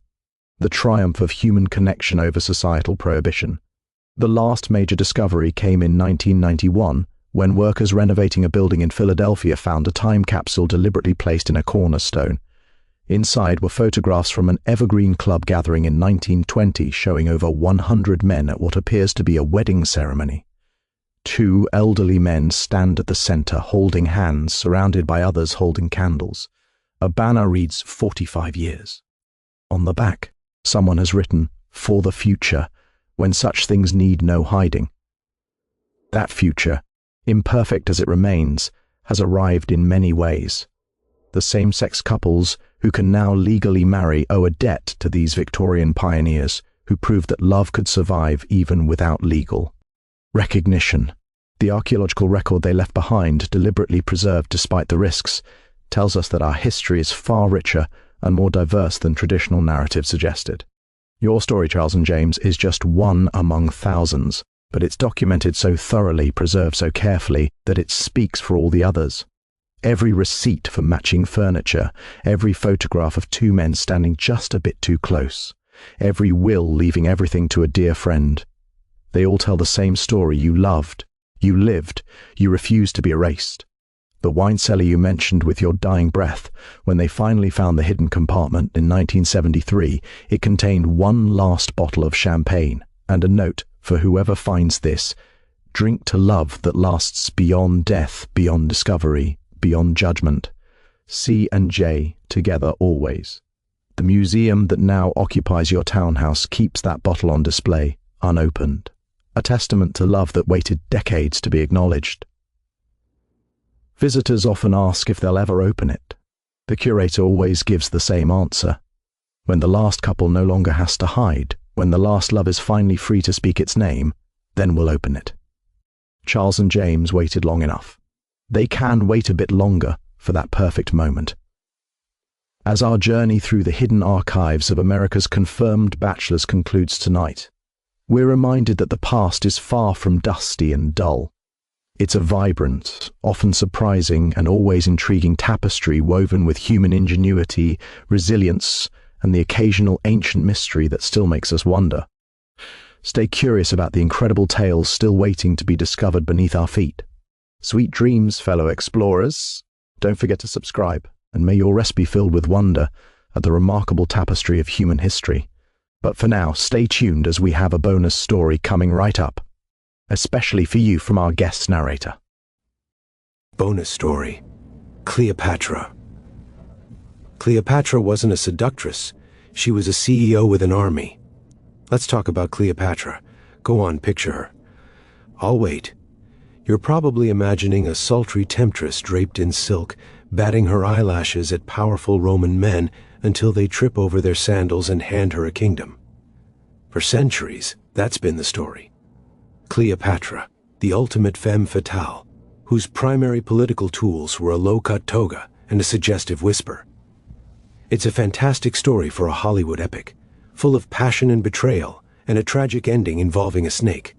The triumph of human connection over societal prohibition." The last major discovery came in 1991, when workers renovating a building in Philadelphia found a time capsule deliberately placed in a cornerstone. Inside were photographs from an Evergreen Club gathering in 1920 showing over 100 men at what appears to be a wedding ceremony. 2 elderly men stand at the center holding hands, surrounded by others holding candles. A banner reads 45 years. On the back, someone has written, "For the future, when such things need no hiding." That future, imperfect as it remains, has arrived in many ways. The same-sex couples who can now legally marry owe a debt to these Victorian pioneers who proved that love could survive even without legal recognition. The archaeological record they left behind, deliberately preserved despite the risks, tells us that our history is far richer and more diverse than traditional narrative suggested. Your story, Charles and James, is just one among thousands, but it's documented so thoroughly, preserved so carefully, that it speaks for all the others. Every receipt for matching furniture, every photograph of two men standing just a bit too close, every will leaving everything to a dear friend. They all tell the same story. You loved, you lived, you refused to be erased. The wine cellar you mentioned with your dying breath, when they finally found the hidden compartment in 1973, it contained one last bottle of champagne and a note for whoever finds this: drink to love that lasts beyond death, beyond discovery, beyond judgment. C and J, together always. The museum that now occupies your townhouse keeps that bottle on display, unopened, a testament to love that waited decades to be acknowledged. Visitors often ask if they'll ever open it. The curator always gives the same answer. When the last couple no longer has to hide, when the last love is finally free to speak its name, then we'll open it. Charles and James waited long enough. They can wait a bit longer for that perfect moment. As our journey through the hidden archives of America's confirmed bachelors concludes tonight, we're reminded that the past is far from dusty and dull. It's a vibrant, often surprising and always intriguing tapestry woven with human ingenuity, resilience, and the occasional ancient mystery that still makes us wonder. Stay curious about the incredible tales still waiting to be discovered beneath our feet. Sweet dreams, fellow explorers. Don't forget to subscribe, and may your rest be filled with wonder at the remarkable tapestry of human history. But for now, stay tuned as we have a bonus story coming right up, especially for you from our guest narrator. Bonus story: Cleopatra. Cleopatra wasn't a seductress. She was a CEO with an army. Let's talk about Cleopatra. Go on, picture her. I'll wait. You're probably imagining a sultry temptress draped in silk, batting her eyelashes at powerful Roman men until they trip over their sandals and hand her a kingdom. For centuries, that's been the story. Cleopatra, the ultimate femme fatale, whose primary political tools were a low-cut toga and a suggestive whisper. It's a fantastic story for a Hollywood epic, full of passion and betrayal, and a tragic ending involving a snake.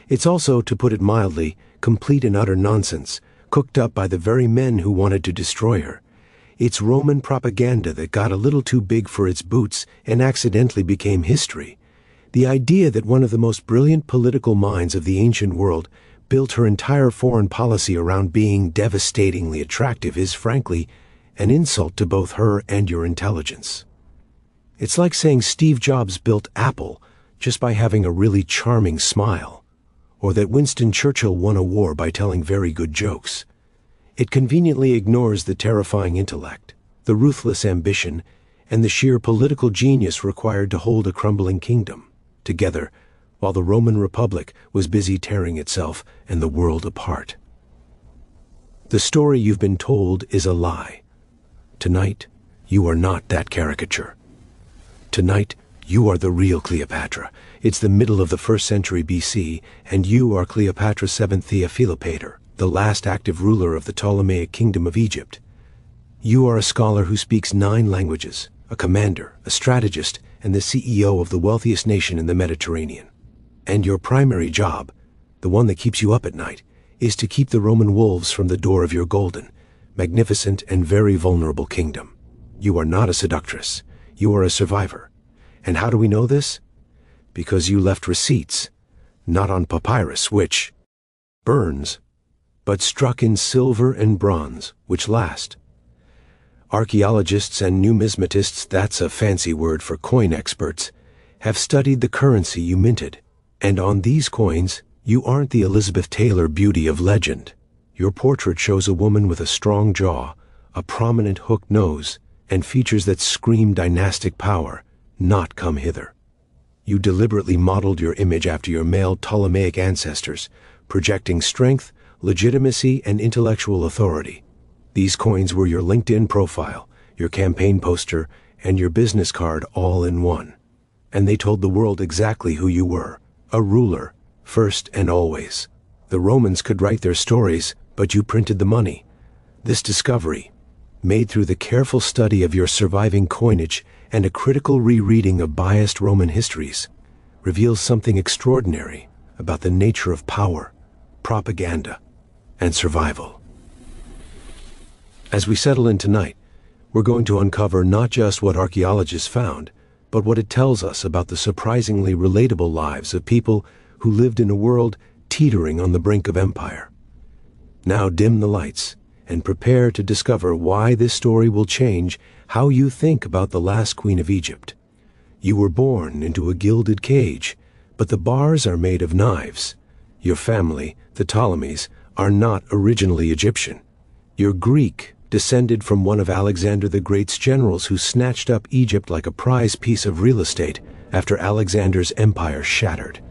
It's also, to put it mildly, complete and utter nonsense, cooked up by the very men who wanted to destroy her. It's Roman propaganda that got a little too big for its boots and accidentally became history. The idea that one of the most brilliant political minds of the ancient world built her entire foreign policy around being devastatingly attractive is, frankly, an insult to both her and your intelligence. It's like saying Steve Jobs built Apple just by having a really charming smile, or that Winston Churchill won a war by telling very good jokes. It conveniently ignores the terrifying intellect, the ruthless ambition, and the sheer political genius required to hold a crumbling kingdom together, while the Roman Republic was busy tearing itself and the world apart. The story you've been told is a lie. Tonight, you are not that caricature. Tonight, you are the real Cleopatra. It's the middle of the 1st century BC, and you are Cleopatra VII Philopator, the last active ruler of the Ptolemaic kingdom of Egypt. You are a scholar who speaks 9 languages, a commander, a strategist, and the CEO of the wealthiest nation in the Mediterranean. And your primary job, the one that keeps you up at night, is to keep the Roman wolves from the door of your golden, magnificent, and very vulnerable kingdom. You are not a seductress. You are a survivor. And how do we know this? Because you left receipts, not on papyrus, which burns, but struck in silver and bronze, which last. Archaeologists and numismatists, that's a fancy word for coin experts, have studied the currency you minted. And on these coins, you aren't the Elizabeth Taylor beauty of legend. Your portrait shows a woman with a strong jaw, a prominent hooked nose, and features that scream dynastic power, not come hither. You deliberately modeled your image after your male Ptolemaic ancestors, projecting strength, legitimacy, and intellectual authority. These coins were your LinkedIn profile, your campaign poster, and your business card all in one. And they told the world exactly who you were, a ruler, first and always. The Romans could write their stories, but you printed the money. This discovery, made through the careful study of your surviving coinage and a critical rereading of biased Roman histories, reveals something extraordinary about the nature of power, propaganda, and survival. As we settle in tonight, we're going to uncover not just what archaeologists found, but what it tells us about the surprisingly relatable lives of people who lived in a world teetering on the brink of empire. Now dim the lights and prepare to discover why this story will change how you think about the last queen of Egypt. You were born into a gilded cage, but the bars are made of knives. Your family, the Ptolemies, are not originally Egyptian. You're Greek, descended from one of Alexander the Great's generals who snatched up Egypt like a prize piece of real estate after Alexander's empire shattered.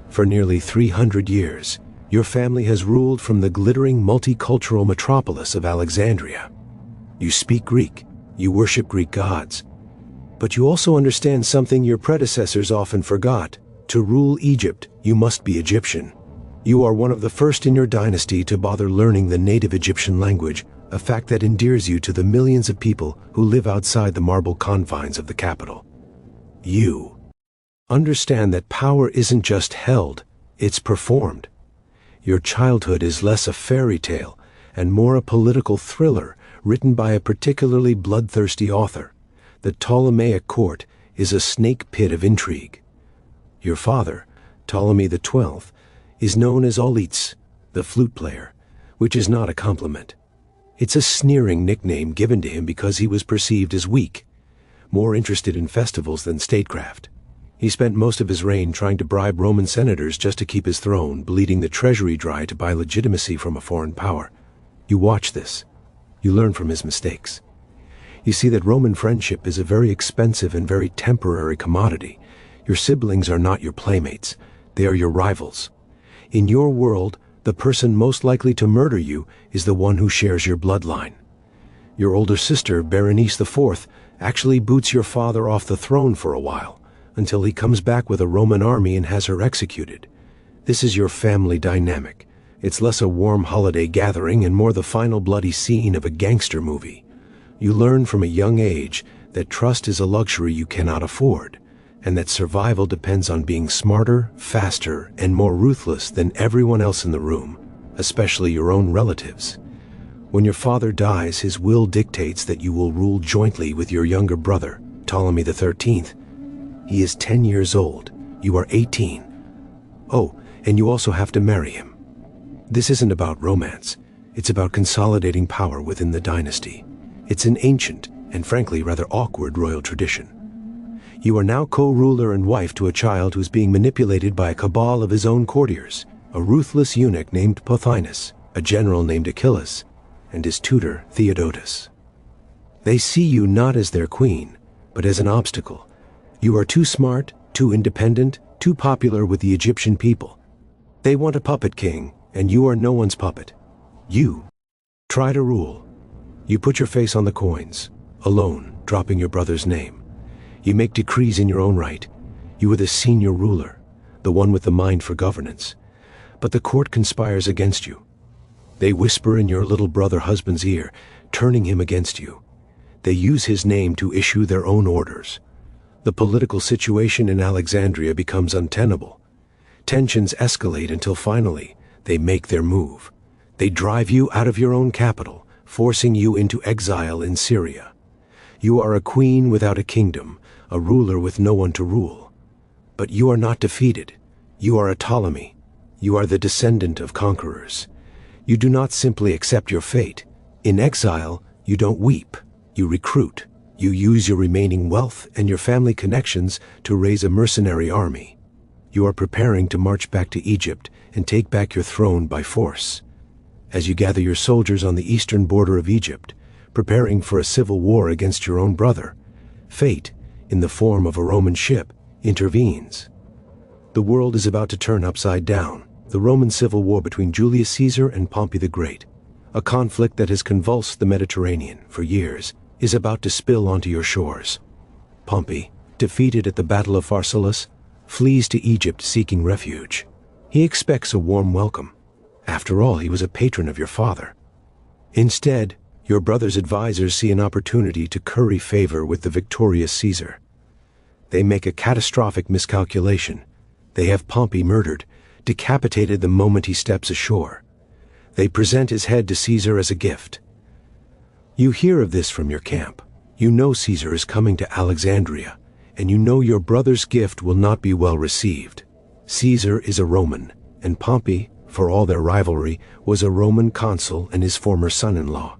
For nearly 300 years, your family has ruled from the glittering multicultural metropolis of Alexandria. You speak Greek, you worship Greek gods, but you also understand something your predecessors often forgot. To rule Egypt, you must be Egyptian. You are one of the first in your dynasty to bother learning the native Egyptian language, a fact that endears you to the millions of people who live outside the marble confines of the capital. You understand that power isn't just held, it's performed. Your childhood is less a fairy tale and more a political thriller written by a particularly bloodthirsty author. The Ptolemaic court is a snake pit of intrigue. Your father, Ptolemy XII, is known as Olitz, the flute player, which is not a compliment. It's a sneering nickname given to him because he was perceived as weak, more interested in festivals than statecraft. He spent most of his reign trying to bribe Roman senators just to keep his throne, bleeding the treasury dry to buy legitimacy from a foreign power. You watch this. You learn from his mistakes. You see that Roman friendship is a very expensive and very temporary commodity. Your siblings are not your playmates. They are your rivals. In your world, the person most likely to murder you is the one who shares your bloodline. Your older sister, Berenice IV, actually boots your father off the throne for a while, until he comes back with a Roman army and has her executed. This is your family dynamic. It's less a warm holiday gathering and more the final bloody scene of a gangster movie. You learn from a young age that trust is a luxury you cannot afford, and that survival depends on being smarter, faster, and more ruthless than everyone else in the room, especially your own relatives. When your father dies, his will dictates that you will rule jointly with your younger brother, Ptolemy XIII. He is 10 years old. You are 18. Oh, and you also have to marry him. This isn't about romance. It's about consolidating power within the dynasty. It's an ancient and frankly rather awkward royal tradition. You are now co-ruler and wife to a child who's being manipulated by a cabal of his own courtiers, a ruthless eunuch named Pothinus, a general named Achilles, and his tutor Theodotus. They see you not as their queen, but as an obstacle. You are too smart, too independent, too popular with the Egyptian people. They want a puppet king, and you are no one's puppet. You try to rule. You put your face on the coins, alone, dropping your brother's name. You make decrees in your own right. You are the senior ruler, the one with the mind for governance. But the court conspires against you. They whisper in your little brother husband's ear, turning him against you. They use his name to issue their own orders. The political situation in Alexandria becomes untenable. Tensions escalate until finally they make their move. They drive you out of your own capital, forcing you into exile in Syria. You are a queen without a kingdom, a ruler with no one to rule. But you are not defeated. You are a Ptolemy. You are the descendant of conquerors. You do not simply accept your fate. In exile, you don't weep. You recruit. You use your remaining wealth and your family connections to raise a mercenary army. You are preparing to march back to Egypt and take back your throne by force. As you gather your soldiers on the eastern border of Egypt, preparing for a civil war against your own brother, fate, in the form of a Roman ship, intervenes. The world is about to turn upside down. The Roman civil war between Julius Caesar and Pompey the Great. A conflict that has convulsed the Mediterranean for years is about to spill onto your shores. Pompey, defeated at the Battle of Pharsalus, flees to Egypt seeking refuge. He expects a warm welcome. After all, he was a patron of your father. Instead, your brother's advisors see an opportunity to curry favor with the victorious Caesar. They make a catastrophic miscalculation. They have Pompey murdered, decapitated the moment he steps ashore. They present his head to Caesar as a gift. You hear of this from your camp. You know Caesar is coming to Alexandria, and you know your brother's gift will not be well received. Caesar is a Roman, and Pompey, for all their rivalry, was a Roman consul and his former son-in-law.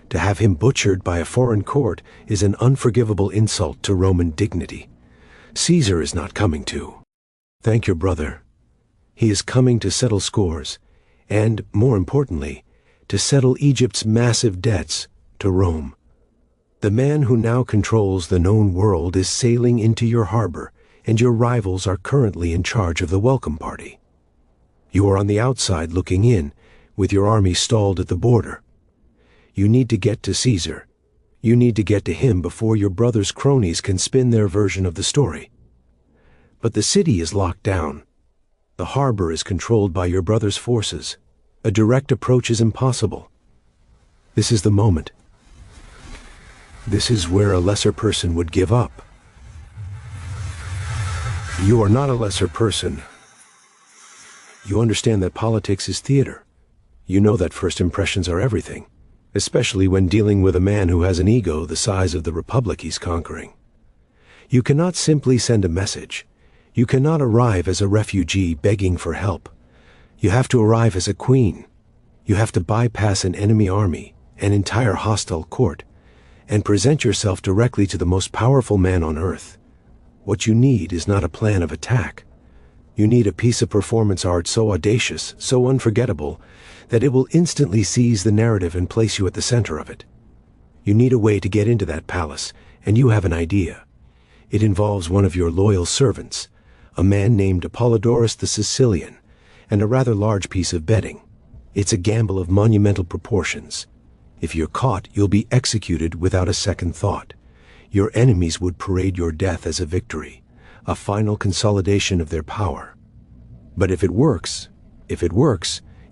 To have him butchered by a foreign court is an unforgivable insult to Roman dignity. Caesar is not coming to thank your brother. He is coming to settle scores, and, more importantly, to settle Egypt's massive debts to Rome. The man who now controls the known world is sailing into your harbor, and your rivals are currently in charge of the welcome party. You are on the outside looking in, with your army stalled at the border. You need to get to Caesar. You need to get to him before your brother's cronies can spin their version of the story. But the city is locked down. The harbor is controlled by your brother's forces. A direct approach is impossible. This is the moment. This is where a lesser person would give up. You are not a lesser person. You understand that politics is theater. You know that first impressions are everything, especially when dealing with a man who has an ego the size of the republic he's conquering. You cannot simply send a message. You cannot arrive as a refugee begging for help. You have to arrive as a queen. You have to bypass an enemy army, an entire hostile court, and present yourself directly to the most powerful man on earth. What you need is not a plan of attack. You need a piece of performance art so audacious, so unforgettable, that it will instantly seize the narrative and place you at the center of it. You need a way to get into that palace, and you have an idea. It involves one of your loyal servants, a man named Apollodorus the Sicilian, and a rather large piece of betting. It's a gamble of monumental proportions. If you're caught, you'll be executed without a second thought. Your enemies would parade your death as a victory, a final consolidation of their power. But if it works,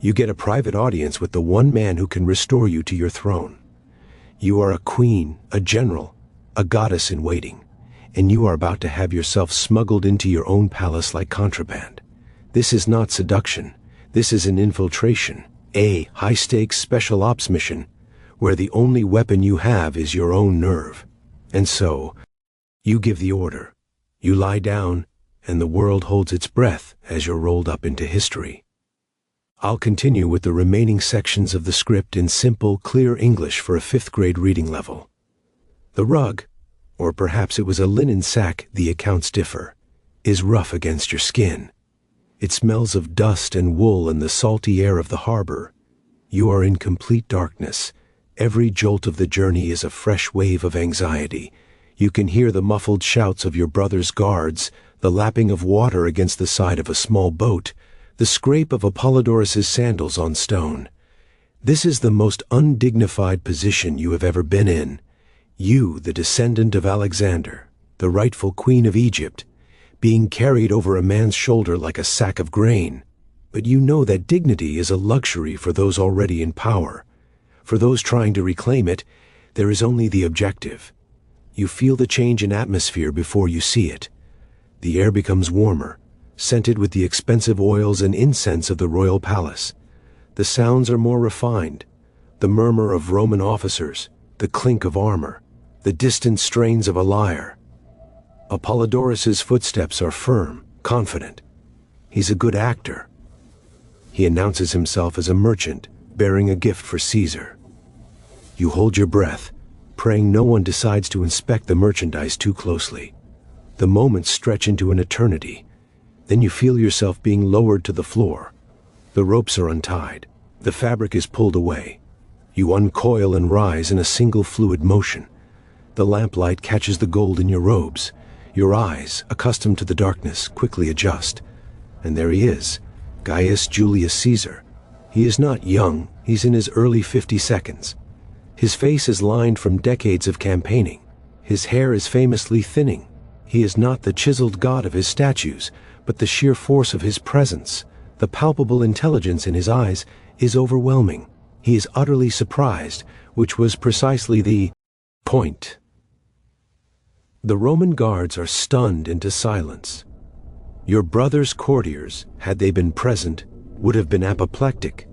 you get a private audience with the one man who can restore you to your throne. You are a queen, a general, a goddess in waiting, and you are about to have yourself smuggled into your own palace like contraband. This is not seduction. This is an infiltration, a high-stakes special ops mission, where the only weapon you have is your own nerve. And so, you give the order. You lie down, and the world holds its breath as you're rolled up into history. I'll continue with the remaining sections of the script in simple, clear English for a 5th grade reading level. The rug, or perhaps it was a linen sack, the accounts differ, is rough against your skin. It smells of dust and wool and the salty air of the harbor. You are in complete darkness. Every jolt of the journey is a fresh wave of anxiety. You can hear the muffled shouts of your brother's guards, the lapping of water against the side of a small boat, the scrape of Apollodorus's sandals on stone. This is the most undignified position you have ever been in. You, the descendant of Alexander, the rightful queen of Egypt, being carried over a man's shoulder like a sack of grain. But you know that dignity is a luxury for those already in power. For those trying to reclaim it, there is only the objective. You feel the change in atmosphere before you see it. The air becomes warmer, scented with the expensive oils and incense of the royal palace. The sounds are more refined. The murmur of Roman officers, the clink of armor, the distant strains of a lyre. Apollodorus's footsteps are firm, confident. He's a good actor. He announces himself as a merchant, bearing a gift for Caesar. You hold your breath, praying no one decides to inspect the merchandise too closely. The moments stretch into an eternity. Then you feel yourself being lowered to the floor. The ropes are untied. The fabric is pulled away. You uncoil and rise in a single fluid motion. The lamplight catches the gold in your robes. Your eyes, accustomed to the darkness, quickly adjust. And there he is, Gaius Julius Caesar. He is not young, he's in his early 52nds. His face is lined from decades of campaigning. His hair is famously thinning. He is not the chiseled god of his statues, but the sheer force of his presence. The palpable intelligence in his eyes is overwhelming. He is utterly surprised, which was precisely the point. The Roman guards are stunned into silence. Your brother's courtiers, had they been present, would have been apoplectic.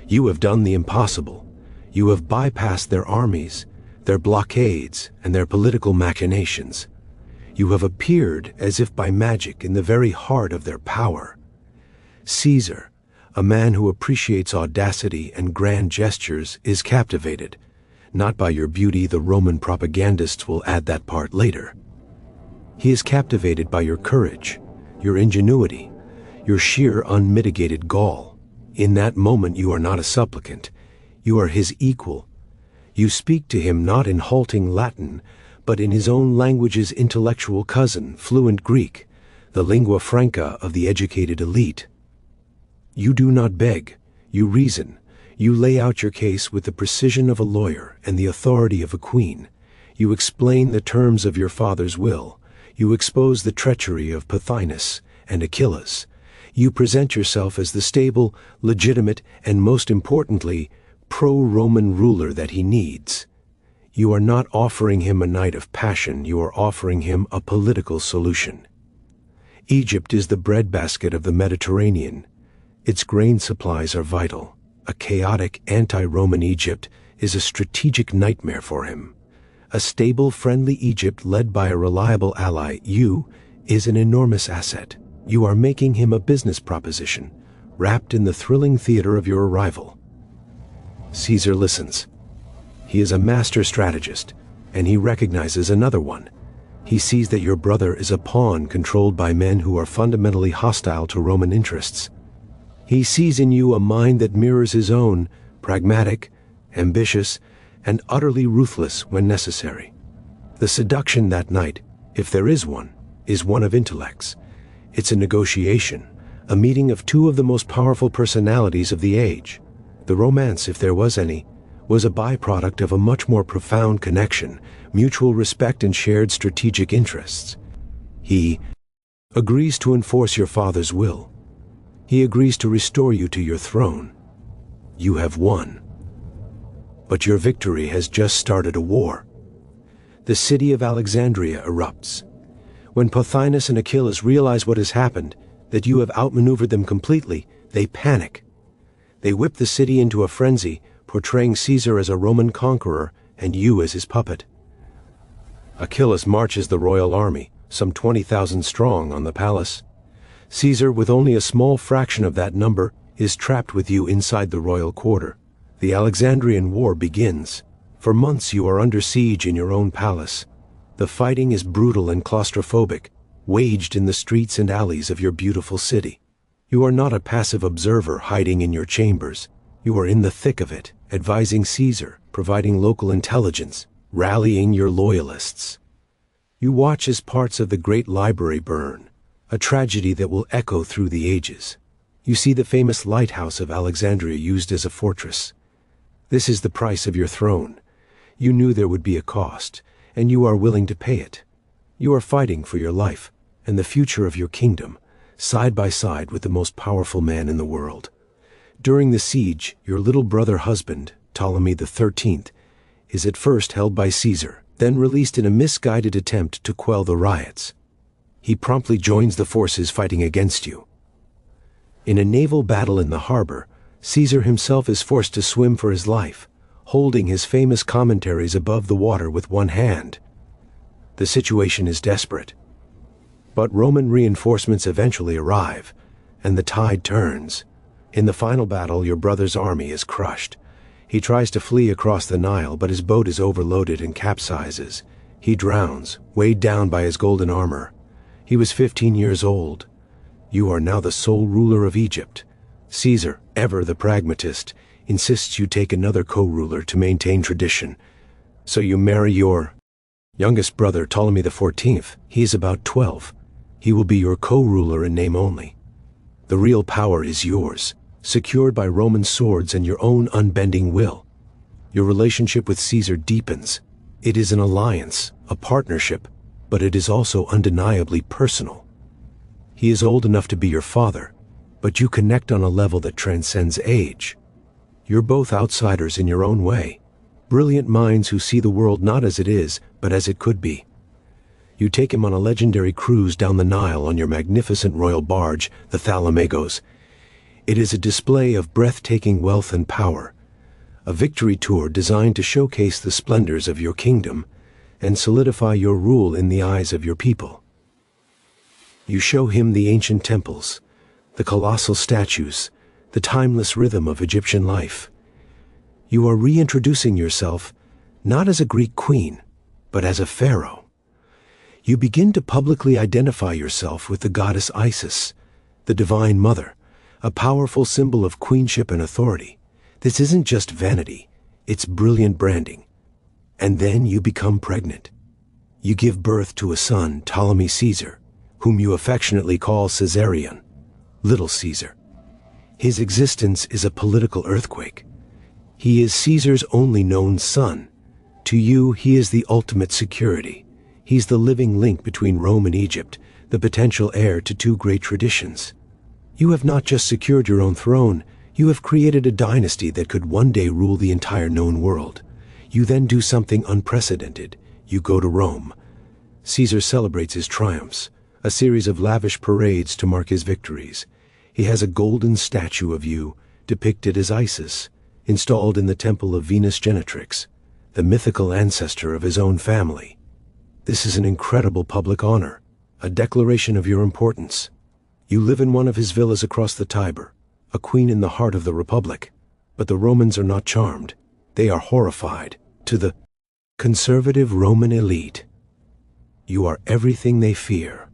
You have done the impossible. You have bypassed their armies, their blockades, and their political machinations. You have appeared as if by magic in the very heart of their power. Caesar, a man who appreciates audacity and grand gestures, is captivated. Not by your beauty, the Roman propagandists will add that part later. He is captivated by your courage, your ingenuity, your sheer unmitigated gall. In that moment you are not a supplicant, you are his equal. You speak to him not in halting Latin, but in his own language's intellectual cousin, fluent Greek, the lingua franca of the educated elite. You do not beg, you reason. You lay out your case with the precision of a lawyer and the authority of a queen. You explain the terms of your father's will. You expose the treachery of Pothinus and Achilles. You present yourself as the stable, legitimate, and most importantly, pro-Roman ruler that he needs. You are not offering him a night of passion, you are offering him a political solution. Egypt is the breadbasket of the Mediterranean. Its grain supplies are vital. A chaotic, anti-Roman Egypt is a strategic nightmare for him. A stable, friendly Egypt led by a reliable ally, you, is an enormous asset. You are making him a business proposition, wrapped in the thrilling theater of your arrival. Caesar listens. He is a master strategist, and he recognizes another one. He sees that your brother is a pawn controlled by men who are fundamentally hostile to Roman interests. He sees in you a mind that mirrors his own, pragmatic, ambitious, and utterly ruthless when necessary. The seduction that night, if there is one of intellects. It's a negotiation, a meeting of two of the most powerful personalities of the age. The romance, if there was any, was a byproduct of a much more profound connection, mutual respect and shared strategic interests. He agrees to enforce your father's will. He agrees to restore you to your throne. You have won. But your victory has just started a war. The city of Alexandria erupts. When Pothinus and Achilles realize what has happened, that you have outmaneuvered them completely, they panic. They whip the city into a frenzy, portraying Caesar as a Roman conqueror and you as his puppet. Achilles marches the royal army, some 20,000 strong, on the palace. Caesar, with only a small fraction of that number, is trapped with you inside the royal quarter. The Alexandrian War begins. For months you are under siege in your own palace. The fighting is brutal and claustrophobic, waged in the streets and alleys of your beautiful city. You are not a passive observer hiding in your chambers. You are in the thick of it, advising Caesar, providing local intelligence, rallying your loyalists. You watch as parts of the great library burn, a tragedy that will echo through the ages. You see the famous lighthouse of Alexandria used as a fortress. This is the price of your throne. You knew there would be a cost, and you are willing to pay it. You are fighting for your life and the future of your kingdom, side by side with the most powerful man in the world. During the siege, your little brother husband, Ptolemy XIII, is at first held by Caesar, then released in a misguided attempt to quell the riots. He promptly joins the forces fighting against you. In a naval battle in the harbor, Caesar himself is forced to swim for his life, holding his famous commentaries above the water with one hand. The situation is desperate. But Roman reinforcements eventually arrive, and the tide turns. In the final battle, your brother's army is crushed. He tries to flee across the Nile, but his boat is overloaded and capsizes. He drowns, weighed down by his golden armor. He was 15 years old. You are now the sole ruler of Egypt. Caesar, ever the pragmatist, insists you take another co-ruler to maintain tradition. So you marry your youngest brother, Ptolemy XIV. He is about 12. He will be your co-ruler in name only. The real power is yours. secured by Roman swords and your own unbending will. Your relationship with Caesar deepens. It is an alliance, a partnership, but it is also undeniably personal. He is old enough to be your father, but you connect on a level that transcends age. You're both outsiders in your own way, brilliant minds who see the world not as it is, but as it could be. You take him on a legendary cruise down the Nile on your magnificent royal barge, the Thalamagos. It is a display of breathtaking wealth and power, a victory tour designed to showcase the splendors of your kingdom and solidify your rule in the eyes of your people. You show him the ancient temples, the colossal statues, the timeless rhythm of Egyptian life. You are reintroducing yourself not as a Greek queen, but as a pharaoh. You begin to publicly identify yourself with the goddess Isis, the divine mother, a powerful symbol of queenship and authority. This isn't just vanity, it's brilliant branding. And then you become pregnant. You give birth to a son, Ptolemy Caesar, whom you affectionately call Caesarion, Little Caesar. His existence is a political earthquake. He is Caesar's only known son. To you, he is the ultimate security. He's the living link between Rome and Egypt, the potential heir to two great traditions. You have not just secured your own throne, you have created a dynasty that could one day rule the entire known world. You then do something unprecedented. You go to Rome. Caesar celebrates his triumphs, a series of lavish parades to mark his victories. He has a golden statue of you, depicted as Isis, installed in the temple of Venus Genetrix, the mythical ancestor of his own family. This is an incredible public honor, a declaration of your importance. You live in one of his villas across the Tiber, a queen in the heart of the Republic. But the Romans are not charmed. They are horrified. To the conservative Roman elite, you are everything they fear.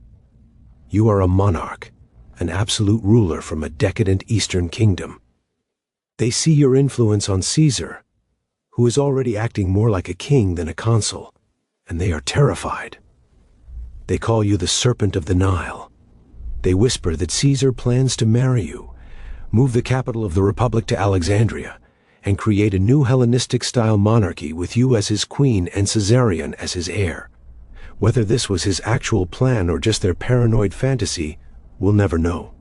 You are a monarch, an absolute ruler from a decadent Eastern kingdom. They see your influence on Caesar, who is already acting more like a king than a consul, and they are terrified. They call you the Serpent of the Nile. They whisper that Caesar plans to marry you, move the capital of the Republic to Alexandria, and create a new Hellenistic-style monarchy with you as his queen and Caesarion as his heir. Whether this was his actual plan or just their paranoid fantasy, we'll never know.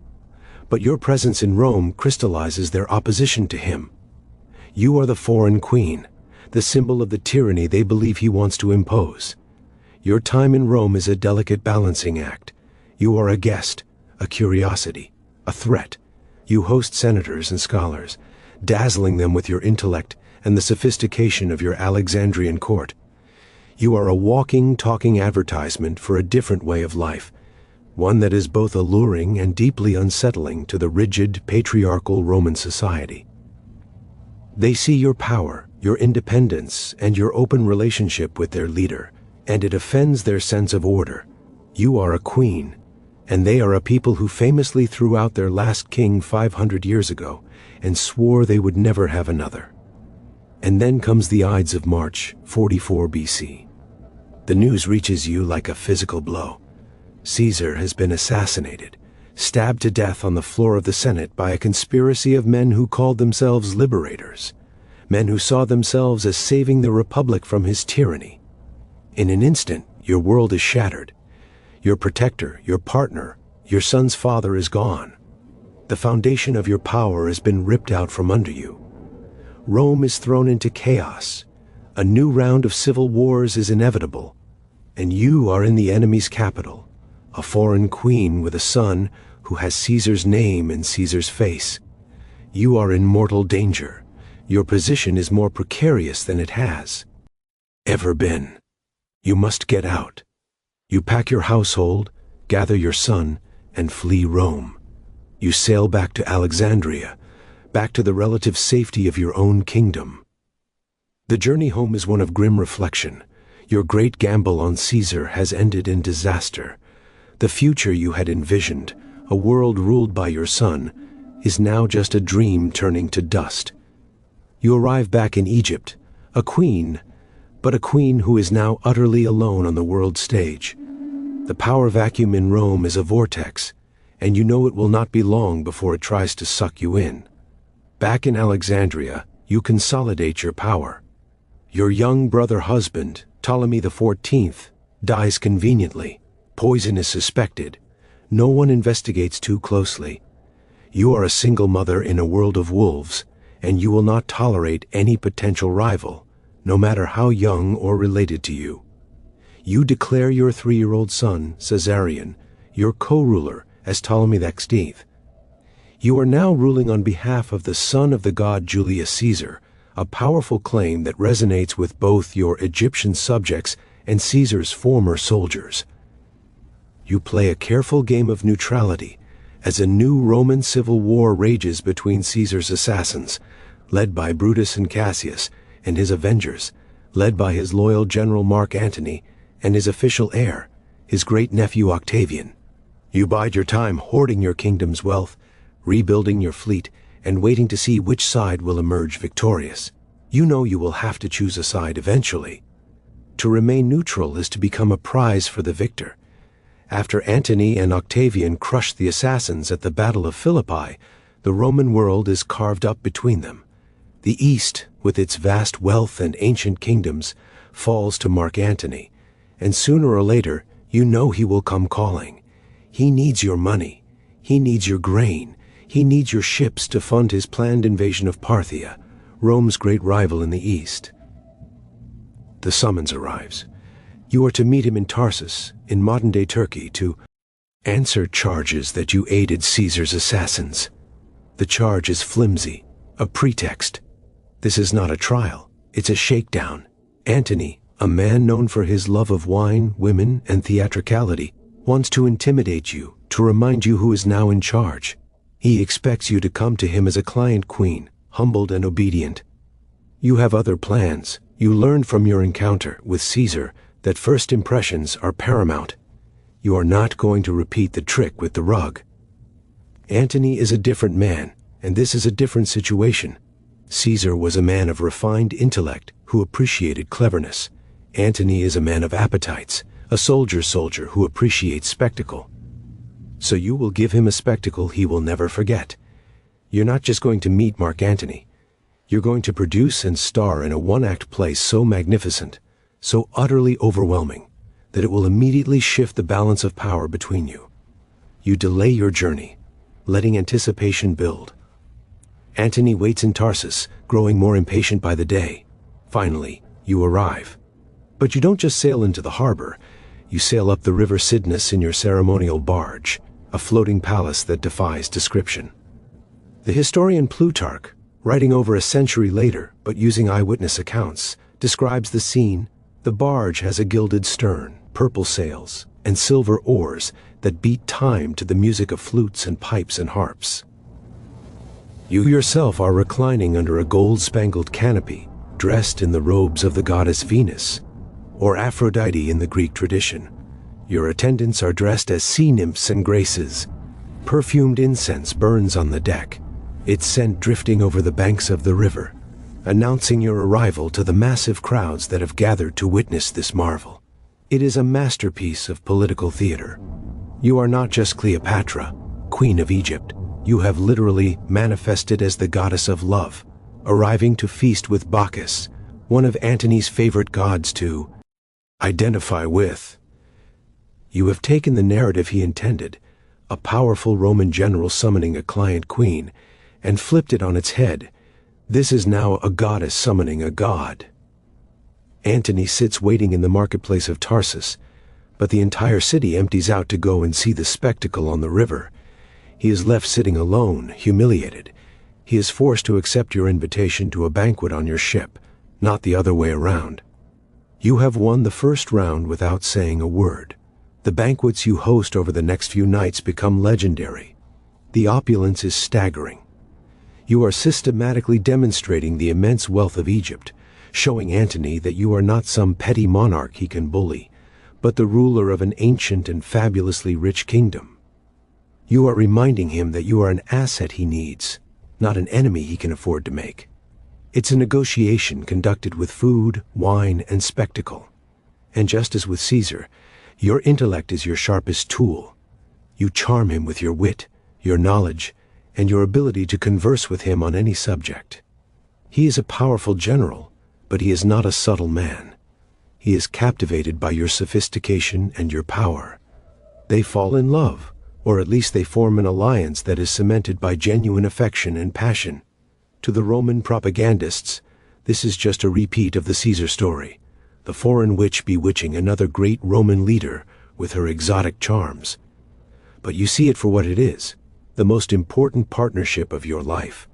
But your presence in Rome crystallizes their opposition to him. You are the foreign queen, the symbol of the tyranny they believe he wants to impose. Your time in Rome is a delicate balancing act. You are a guest, a curiosity, a threat. You host senators and scholars, dazzling them with your intellect and the sophistication of your Alexandrian court. You are a walking, talking advertisement for a different way of life, one that is both alluring and deeply unsettling to the rigid, patriarchal Roman society. They see your power, your independence, and your open relationship with their leader, and it offends their sense of order. You are a queen, and they are a people who famously threw out their last king 500 years ago and swore they would never have another. And then comes the Ides of March, 44 BC. The news reaches you like a physical blow. Caesar has been assassinated, stabbed to death on the floor of the Senate by a conspiracy of men who called themselves liberators, men who saw themselves as saving the Republic from his tyranny. In an instant, your world is shattered. Your protector, your partner, your son's father is gone. The foundation of your power has been ripped out from under you. Rome is thrown into chaos. A new round of civil wars is inevitable. And you are in the enemy's capital, a foreign queen with a son who has Caesar's name and Caesar's face. You are in mortal danger. Your position is more precarious than it has ever been. You must get out. You pack your household, gather your son, and flee Rome. You sail back to Alexandria, back to the relative safety of your own kingdom. The journey home is one of grim reflection. Your great gamble on Caesar has ended in disaster. The future you had envisioned, a world ruled by your son, is now just a dream turning to dust. You arrive back in Egypt, a queen, but a queen who is now utterly alone on the world stage. The power vacuum in Rome is a vortex, and you know it will not be long before it tries to suck you in. Back in Alexandria, you consolidate your power. Your young brother-husband, Ptolemy XIV, dies conveniently. Poison is suspected. No one investigates too closely. You are a single mother in a world of wolves, and you will not tolerate any potential rival, no matter how young or related to you. You declare your 3-year-old son, Caesarion, your co-ruler as Ptolemy XIII. You are now ruling on behalf of the son of the god Julius Caesar, a powerful claim that resonates with both your Egyptian subjects and Caesar's former soldiers. You play a careful game of neutrality as a new Roman civil war rages between Caesar's assassins, led by Brutus and Cassius, and his avengers, led by his loyal general Mark Antony and his official heir, his great-nephew Octavian. You bide your time hoarding your kingdom's wealth, rebuilding your fleet, and waiting to see which side will emerge victorious. You know you will have to choose a side eventually. To remain neutral is to become a prize for the victor. After Antony and Octavian crushed the assassins at the Battle of Philippi, the Roman world is carved up between them. The East, with its vast wealth and ancient kingdoms, falls to Mark Antony, and sooner or later, you know he will come calling. He needs your money. He needs your grain. He needs your ships to fund his planned invasion of Parthia, Rome's great rival in the East. The summons arrives. You are to meet him in Tarsus, in modern-day Turkey, to answer charges that you aided Caesar's assassins. The charge is flimsy, a pretext. This is not a trial, it's a shakedown. Antony, a man known for his love of wine, women, and theatricality, wants to intimidate you, to remind you who is now in charge. He expects you to come to him as a client queen, humbled and obedient. You have other plans. You learned from your encounter with Caesar that first impressions are paramount. You are not going to repeat the trick with the rug. Antony is a different man, and this is a different situation. Caesar was a man of refined intellect who appreciated cleverness. Antony is a man of appetites, a soldier's soldier who appreciates spectacle. So you will give him a spectacle he will never forget. You're not just going to meet Mark Antony. You're going to produce and star in a one-act play so magnificent, so utterly overwhelming, that it will immediately shift the balance of power between you. You delay your journey, letting anticipation build. Antony waits in Tarsus, growing more impatient by the day. Finally, you arrive. But you don't just sail into the harbor. You sail up the river Cydnus in your ceremonial barge, a floating palace that defies description. The historian Plutarch, writing over a century later but using eyewitness accounts, describes the scene. The barge has a gilded stern, purple sails, and silver oars that beat time to the music of flutes and pipes and harps. You yourself are reclining under a gold-spangled canopy, dressed in the robes of the goddess Venus, or Aphrodite in the Greek tradition. Your attendants are dressed as sea nymphs and graces. Perfumed incense burns on the deck, its scent drifting over the banks of the river, announcing your arrival to the massive crowds that have gathered to witness this marvel. It is a masterpiece of political theater. You are not just Cleopatra, Queen of Egypt. You have literally manifested as the goddess of love, arriving to feast with Bacchus, one of Antony's favorite gods to identify with. You have taken the narrative he intended, a powerful Roman general summoning a client queen, and flipped it on its head. This is now a goddess summoning a god. Antony sits waiting in the marketplace of Tarsus, but the entire city empties out to go and see the spectacle on the river. He is left sitting alone, humiliated. He is forced to accept your invitation to a banquet on your ship, not the other way around. You have won the first round without saying a word. The banquets you host over the next few nights become legendary. The opulence is staggering. You are systematically demonstrating the immense wealth of Egypt, showing Antony that you are not some petty monarch he can bully, but the ruler of an ancient and fabulously rich kingdom. You are reminding him that you are an asset he needs, not an enemy he can afford to make. It's a negotiation conducted with food, wine, and spectacle. And just as with Caesar, your intellect is your sharpest tool. You charm him with your wit, your knowledge, and your ability to converse with him on any subject. He is a powerful general, but he is not a subtle man. He is captivated by your sophistication and your power. They fall in love, or at least they form an alliance that is cemented by genuine affection and passion. To the Roman propagandists, this is just a repeat of the Caesar story, the foreign witch bewitching another great Roman leader with her exotic charms. But you see it for what it is, the most important partnership of your life.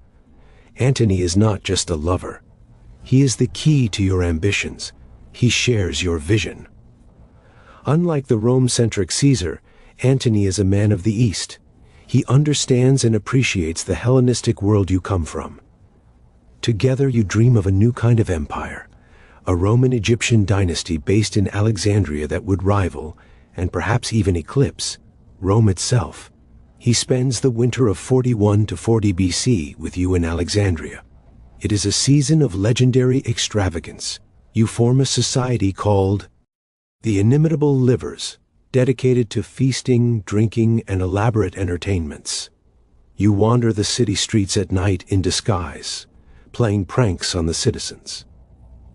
Antony is not just a lover. He is the key to your ambitions. He shares your vision. Unlike the Rome-centric Caesar, Antony is a man of the East. He understands and appreciates the Hellenistic world you come from. Together you dream of a new kind of empire, a Roman-Egyptian dynasty based in Alexandria that would rival, and perhaps even eclipse, Rome itself. He spends the winter of 41 to 40 BC with you in Alexandria. It is a season of legendary extravagance. You form a society called the Inimitable Livers, dedicated to feasting, drinking, and elaborate entertainments. You wander the city streets at night in disguise, playing pranks on the citizens.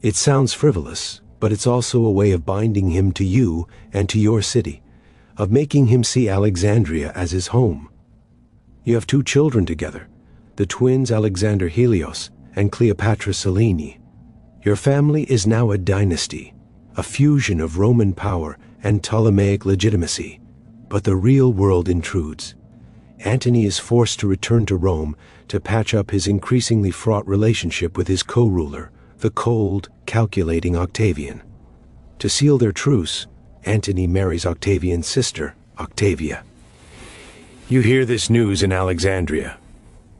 It sounds frivolous, but it's also a way of binding him to you and to your city, of making him see Alexandria as his home. You have 2 children together, the twins Alexander Helios and Cleopatra Selene. Your family is now a dynasty, a fusion of Roman power and Ptolemaic legitimacy. But the real world intrudes. Antony is forced to return to Rome to patch up his increasingly fraught relationship with his co-ruler, the cold, calculating Octavian. To seal their truce, Antony marries Octavian's sister, Octavia. You hear this news in Alexandria.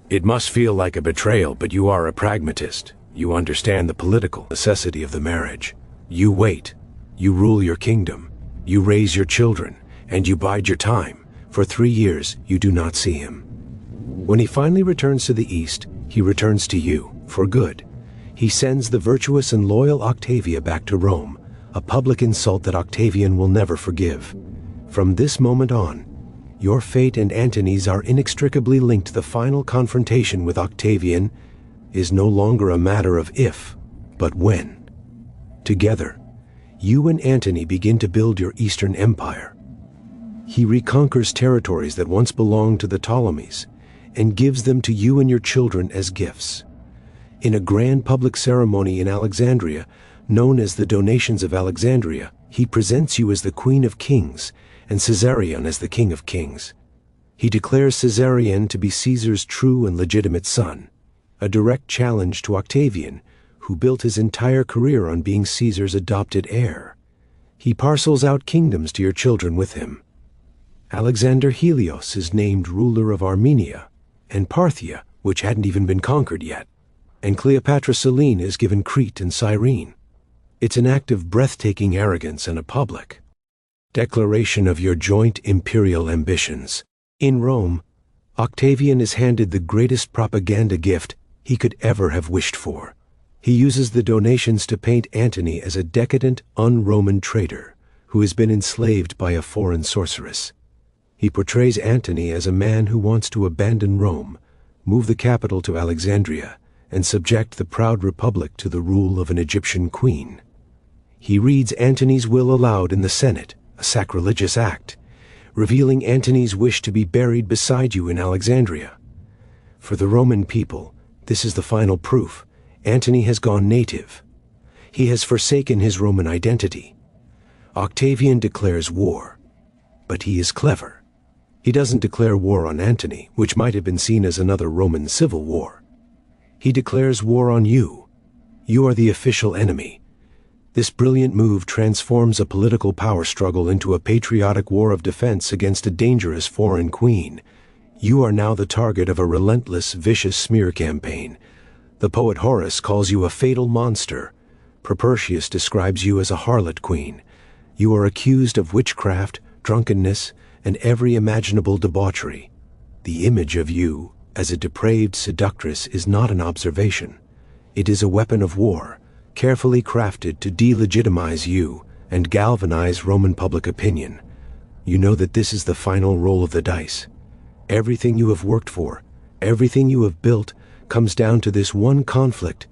It must feel like a betrayal, but you are a pragmatist. You understand the political necessity of the marriage. You wait. You rule your kingdom. You raise your children, and you bide your time. For 3 years, you do not see him. When he finally returns to the east, he returns to you, for good. He sends the virtuous and loyal Octavia back to Rome, a public insult that Octavian will never forgive. From this moment on, your fate and Antony's are inextricably linked. The final confrontation with Octavian is no longer a matter of if, but when. Together, you and Antony begin to build your Eastern Empire. He reconquers territories that once belonged to the Ptolemies and gives them to you and your children as gifts. In a grand public ceremony in Alexandria, known as the Donations of Alexandria, he presents you as the Queen of Kings and Caesarion as the King of Kings. He declares Caesarion to be Caesar's true and legitimate son, a direct challenge to Octavian, who built his entire career on being Caesar's adopted heir. He parcels out kingdoms to your children with him. Alexander Helios is named ruler of Armenia and Parthia, which hadn't even been conquered yet, and Cleopatra Selene is given Crete and Cyrene. It's an act of breathtaking arrogance and a public declaration of your joint imperial ambitions. In Rome, Octavian is handed the greatest propaganda gift he could ever have wished for. He uses the donations to paint Antony as a decadent, un-Roman traitor who has been enslaved by a foreign sorceress. He portrays Antony as a man who wants to abandon Rome, move the capital to Alexandria, and subject the proud republic to the rule of an Egyptian queen. He reads Antony's will aloud in the Senate, a sacrilegious act, revealing Antony's wish to be buried beside you in Alexandria. For the Roman people, this is the final proof. Antony has gone native. He has forsaken his Roman identity. Octavian declares war, but he is clever. He doesn't declare war on Antony, which might have been seen as another Roman civil war. He declares war on you. You are the official enemy. This brilliant move transforms a political power struggle into a patriotic war of defense against a dangerous foreign queen. You are now the target of a relentless, vicious smear campaign. The poet Horace calls you a fatal monster. Propertius describes you as a harlot queen. You are accused of witchcraft, drunkenness, and every imaginable debauchery. The image of you as a depraved seductress is not an observation. It is a weapon of war, carefully crafted to delegitimize you and galvanize Roman public opinion. You know that this is the final roll of the dice. Everything you have worked for, Everything you have built comes down to this one conflict.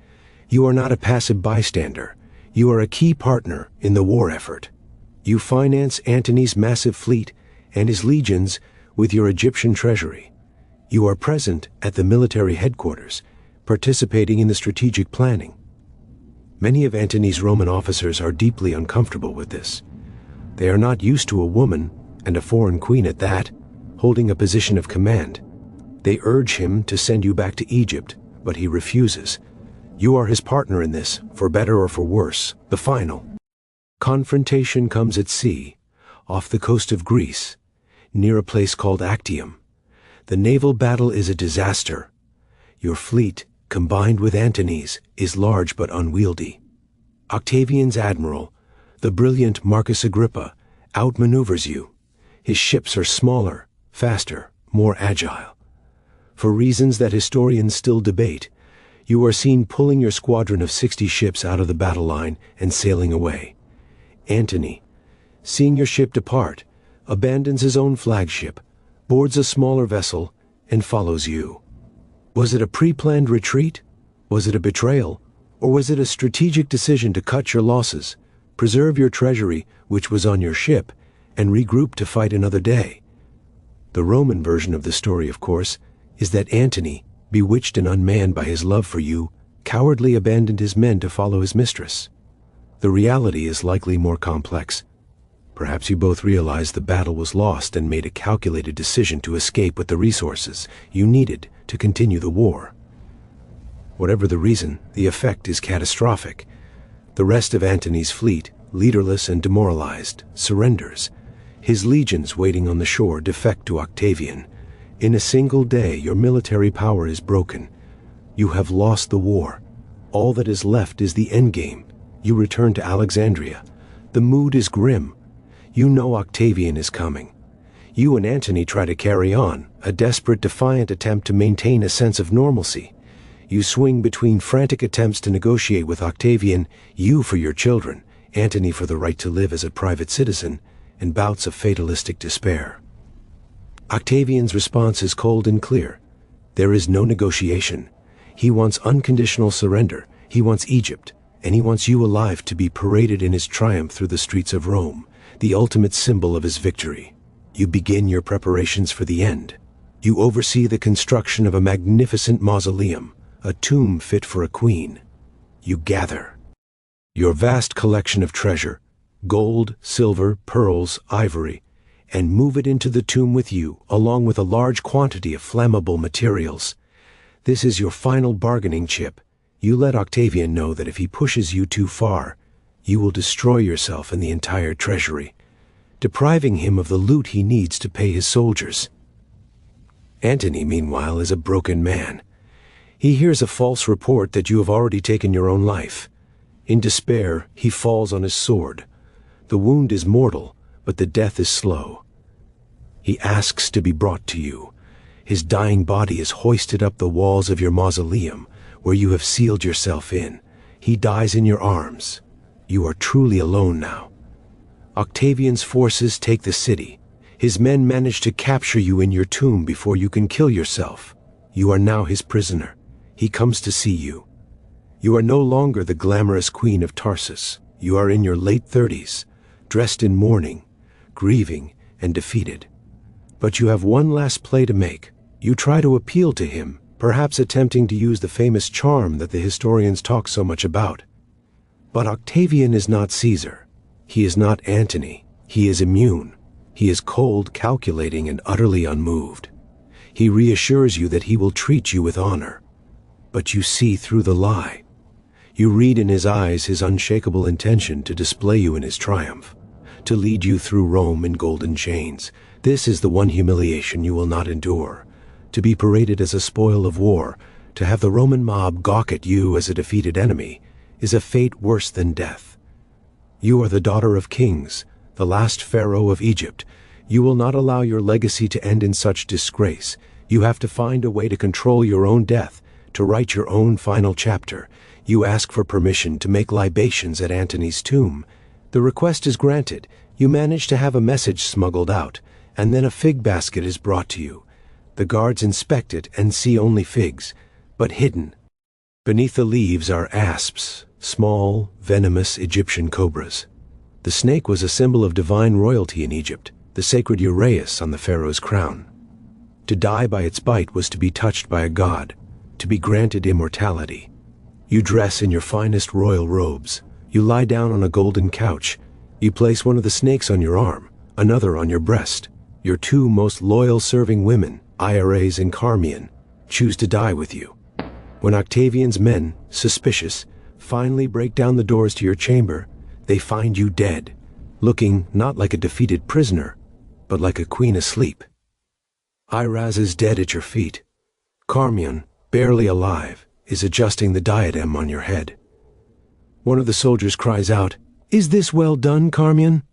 You are not a passive bystander. You are a key partner in the war effort. You finance Antony's massive fleet and his legions with your Egyptian treasury. You are present at the military headquarters, participating in the strategic planning. Many of Antony's Roman officers are deeply uncomfortable with this. They are not used to a woman, and a foreign queen at that, holding a position of command. They urge him to send you back to Egypt, but he refuses. You are his partner in this, for better or for worse. The final confrontation comes at sea, off the coast of Greece, near a place called Actium. The naval battle is a disaster. Your fleet, combined with Antony's, is large but unwieldy. Octavian's admiral, the brilliant Marcus Agrippa, outmaneuvers you. His ships are smaller, faster, more agile. For reasons that historians still debate, you are seen pulling your squadron of 60 ships out of the battle line and sailing away. Antony, seeing your ship depart, abandons his own flagship, boards a smaller vessel, and follows you. Was it a pre-planned retreat? Was it a betrayal? Or was it a strategic decision to cut your losses, preserve your treasury, which was on your ship, and regroup to fight another day? The Roman version of the story, of course, is that Antony, bewitched and unmanned by his love for you, cowardly abandoned his men to follow his mistress. The reality is likely more complex. Perhaps you both realized the battle was lost and made a calculated decision to escape with the resources you needed to continue the war. Whatever the reason, the effect is catastrophic. The rest of Antony's fleet, leaderless and demoralized, surrenders. His legions waiting on the shore defect to Octavian. In a single day, your military power is broken. You have lost the war. All that is left is the endgame. You return to Alexandria. The mood is grim. You know Octavian is coming. You and Antony try to carry on, a desperate, defiant attempt to maintain a sense of normalcy. You swing between frantic attempts to negotiate with Octavian, you for your children, Antony for the right to live as a private citizen, and bouts of fatalistic despair. Octavian's response is cold and clear. There is no negotiation. He wants unconditional surrender. He wants Egypt, and he wants you alive to be paraded in his triumph through the streets of Rome, the ultimate symbol of his victory. You begin your preparations for the end. You oversee the construction of a magnificent mausoleum, a tomb fit for a queen. You gather your vast collection of treasure, gold, silver, pearls, ivory, and move it into the tomb with you, along with a large quantity of flammable materials. This is your final bargaining chip. You let Octavian know that if he pushes you too far, you will destroy yourself and the entire treasury, depriving him of the loot he needs to pay his soldiers. Antony, meanwhile, is a broken man. He hears a false report that you have already taken your own life. In despair, he falls on his sword. The wound is mortal, but the death is slow. He asks to be brought to you. His dying body is hoisted up the walls of your mausoleum, where you have sealed yourself in. He dies in your arms. You are truly alone now. Octavian's forces take the city. His men manage to capture you in your tomb before you can kill yourself. You are now his prisoner. He comes to see you. You are no longer the glamorous queen of Tarsus. You are in your late 30s, dressed in mourning, grieving, and defeated. But you have one last play to make. You try to appeal to him, perhaps attempting to use the famous charm that the historians talk so much about. But Octavian is not Caesar. He is not Antony. He is immune. He is cold, calculating, and utterly unmoved. He reassures you that he will treat you with honor. But you see through the lie. You read in his eyes his unshakable intention to display you in his triumph, to lead you through Rome in golden chains. This is the one humiliation you will not endure. To be paraded as a spoil of war, to have the Roman mob gawk at you as a defeated enemy, is a fate worse than death. You are the daughter of kings, the last pharaoh of Egypt. You will not allow your legacy to end in such disgrace. You have to find a way to control your own death, to write your own final chapter. You ask for permission to make libations at Antony's tomb. The request is granted. You manage to have a message smuggled out, and then a fig basket is brought to you. The guards inspect it and see only figs, but hidden. Beneath the leaves are asps, small, venomous Egyptian cobras. The snake was a symbol of divine royalty in Egypt, the sacred uraeus on the pharaoh's crown. To die by its bite was to be touched by a god, to be granted immortality. You dress in your finest royal robes. You lie down on a golden couch. You place one of the snakes on your arm, another on your breast. Your two most loyal serving women, Iras and Carmion, choose to die with you. When Octavian's men, suspicious, finally break down the doors to your chamber, they find you dead, looking not like a defeated prisoner, but like a queen asleep. Iras is dead at your feet. Carmion, barely alive, is adjusting the diadem on your head. One of the soldiers cries out, "Is this well done, Carmion?"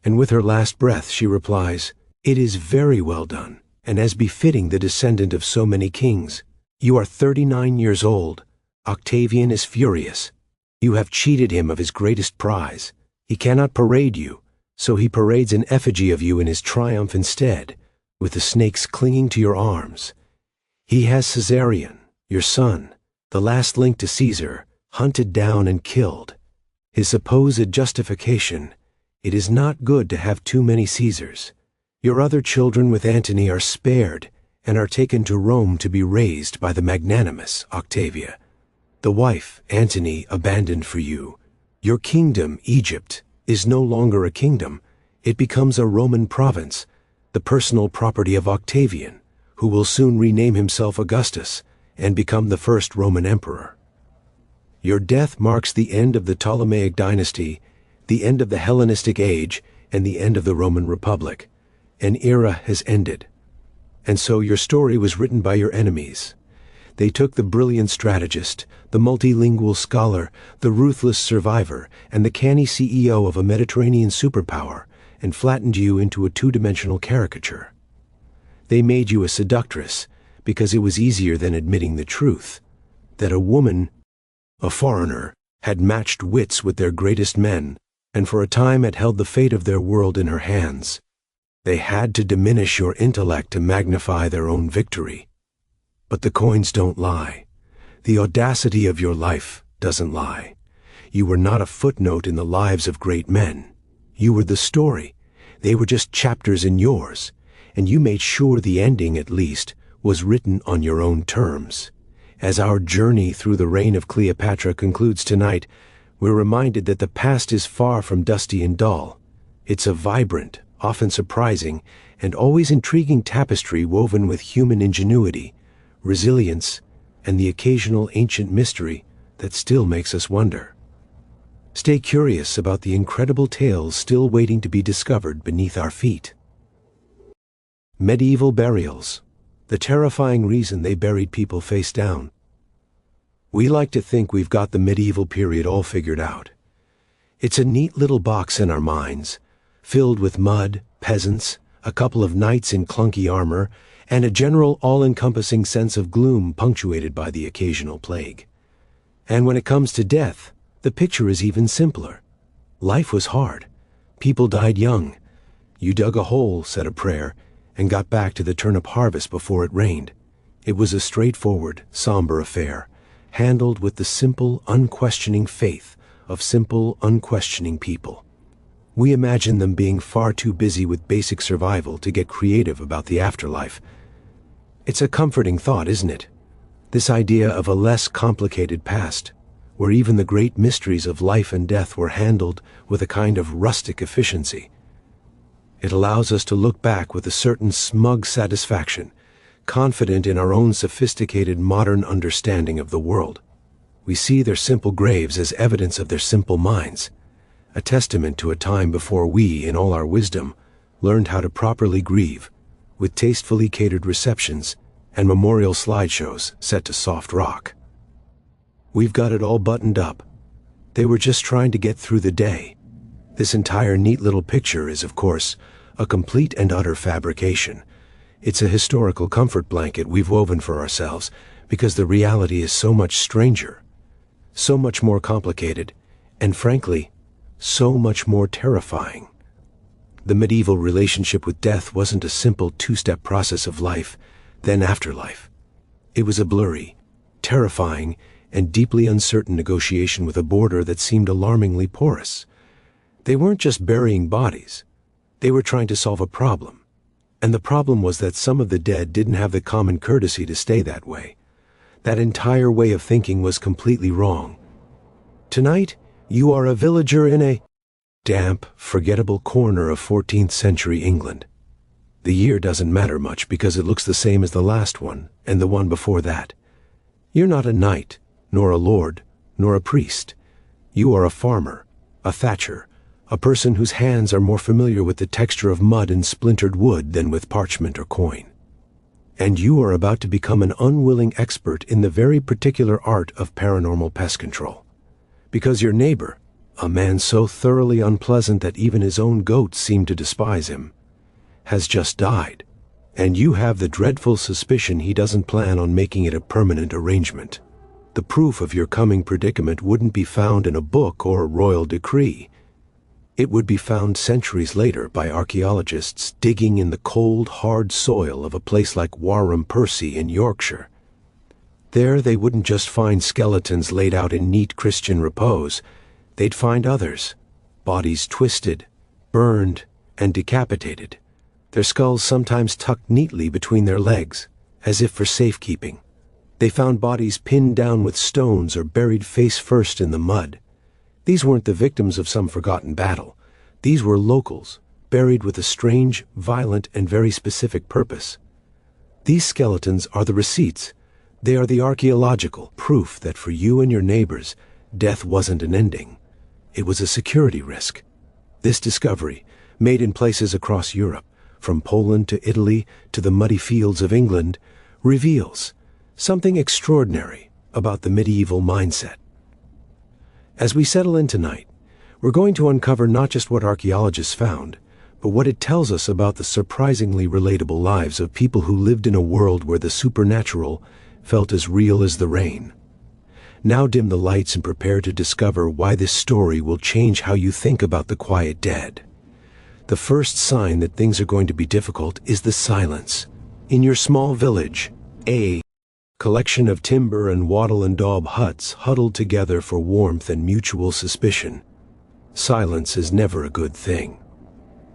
And with her last breath she replies, "It is very well done, and as befitting the descendant of so many kings. You are 39 years old. Octavian is furious. You have cheated him of his greatest prize. He cannot parade you, so he parades an effigy of you in his triumph instead, with the snakes clinging to your arms. He has Caesarion, your son, the last link to Caesar, hunted down and killed. His supposed justification: it is not good to have too many Caesars. Your other children with Antony are spared and are taken to Rome to be raised by the magnanimous Octavia. The wife, Antony, abandoned for you. Your kingdom, Egypt, is no longer a kingdom. It becomes a Roman province, the personal property of Octavian, who will soon rename himself Augustus and become the first Roman emperor. Your death marks the end of the Ptolemaic dynasty, the end of the Hellenistic age, and the end of the Roman Republic. An era has ended. And so your story was written by your enemies. They took the brilliant strategist, the multilingual scholar, the ruthless survivor, and the canny CEO of a Mediterranean superpower, and flattened you into a two-dimensional caricature. They made you a seductress because it was easier than admitting the truth, that a woman, a foreigner, had matched wits with their greatest men, and for a time had held the fate of their world in her hands. They had to diminish your intellect to magnify their own victory. But the coins don't lie. The audacity of your life doesn't lie. You were not a footnote in the lives of great men. You were the story. They were just chapters in yours, and you made sure the ending, at least, was written on your own terms. As our journey through the reign of Cleopatra concludes tonight, we're reminded that the past is far from dusty and dull. It's a vibrant, often surprising, and always intriguing tapestry woven with human ingenuity, resilience, and the occasional ancient mystery that still makes us wonder. Stay curious about the incredible tales still waiting to be discovered beneath our feet. Medieval burials, the terrifying reason they buried people face down. We like to think we've got the medieval period all figured out. It's a neat little box in our minds, filled with mud, peasants, a couple of knights in clunky armor, and a general all-encompassing sense of gloom punctuated by the occasional plague. And when it comes to death, the picture is even simpler. Life was hard. People died young. You dug a hole, said a prayer, and got back to the turnip harvest before it rained. It was a straightforward, somber affair, handled with the simple, unquestioning faith of simple, unquestioning people. We imagine them being far too busy with basic survival to get creative about the afterlife. It's a comforting thought, isn't it? This idea of a less complicated past, where even the great mysteries of life and death were handled with a kind of rustic efficiency. It allows us to look back with a certain smug satisfaction, confident in our own sophisticated modern understanding of the world. We see their simple graves as evidence of their simple minds, a testament to a time before we, in all our wisdom, learned how to properly grieve, with tastefully catered receptions and memorial slideshows set to soft rock. We've got it all buttoned up. They were just trying to get through the day. This entire neat little picture is, of course, a complete and utter fabrication. It's a historical comfort blanket we've woven for ourselves because the reality is so much stranger, so much more complicated, and frankly, so much more terrifying. The medieval relationship with death wasn't a simple two-step process of life, then afterlife. It was a blurry, terrifying, and deeply uncertain negotiation with a border that seemed alarmingly porous. They weren't just burying bodies. They were trying to solve a problem. And the problem was that some of the dead didn't have the common courtesy to stay that way. That entire way of thinking was completely wrong. Tonight, you are a villager in a damp, forgettable corner of 14th century England. The year doesn't matter much because it looks the same as the last one and the one before that. You're not a knight, nor a lord, nor a priest. You are a farmer, a thatcher, a person whose hands are more familiar with the texture of mud and splintered wood than with parchment or coin. And you are about to become an unwilling expert in the very particular art of paranormal pest control. Because your neighbor, a man so thoroughly unpleasant that even his own goats seem to despise him, has just died, and you have the dreadful suspicion he doesn't plan on making it a permanent arrangement. The proof of your coming predicament wouldn't be found in a book or a royal decree. It would be found centuries later by archaeologists digging in the cold, hard soil of a place like Warham Percy in Yorkshire. There they wouldn't just find skeletons laid out in neat Christian repose. They'd find others, bodies twisted, burned, and decapitated, their skulls sometimes tucked neatly between their legs, as if for safekeeping. They found bodies pinned down with stones or buried face first in the mud. These weren't the victims of some forgotten battle. These were locals, buried with a strange, violent, and very specific purpose. These skeletons are the receipts. They are the archaeological proof that for you and your neighbors, death wasn't an ending. It was a security risk. This discovery, made in places across Europe, from Poland to Italy to the muddy fields of England, reveals something extraordinary about the medieval mindset. As we settle in tonight, we're going to uncover not just what archaeologists found, but what it tells us about the surprisingly relatable lives of people who lived in a world where the supernatural felt as real as the rain. Now dim the lights and prepare to discover why this story will change how you think about the quiet dead. The first sign that things are going to be difficult is the silence. In your small village, a collection of timber and wattle and daub huts huddled together for warmth and mutual suspicion. Silence is never a good thing.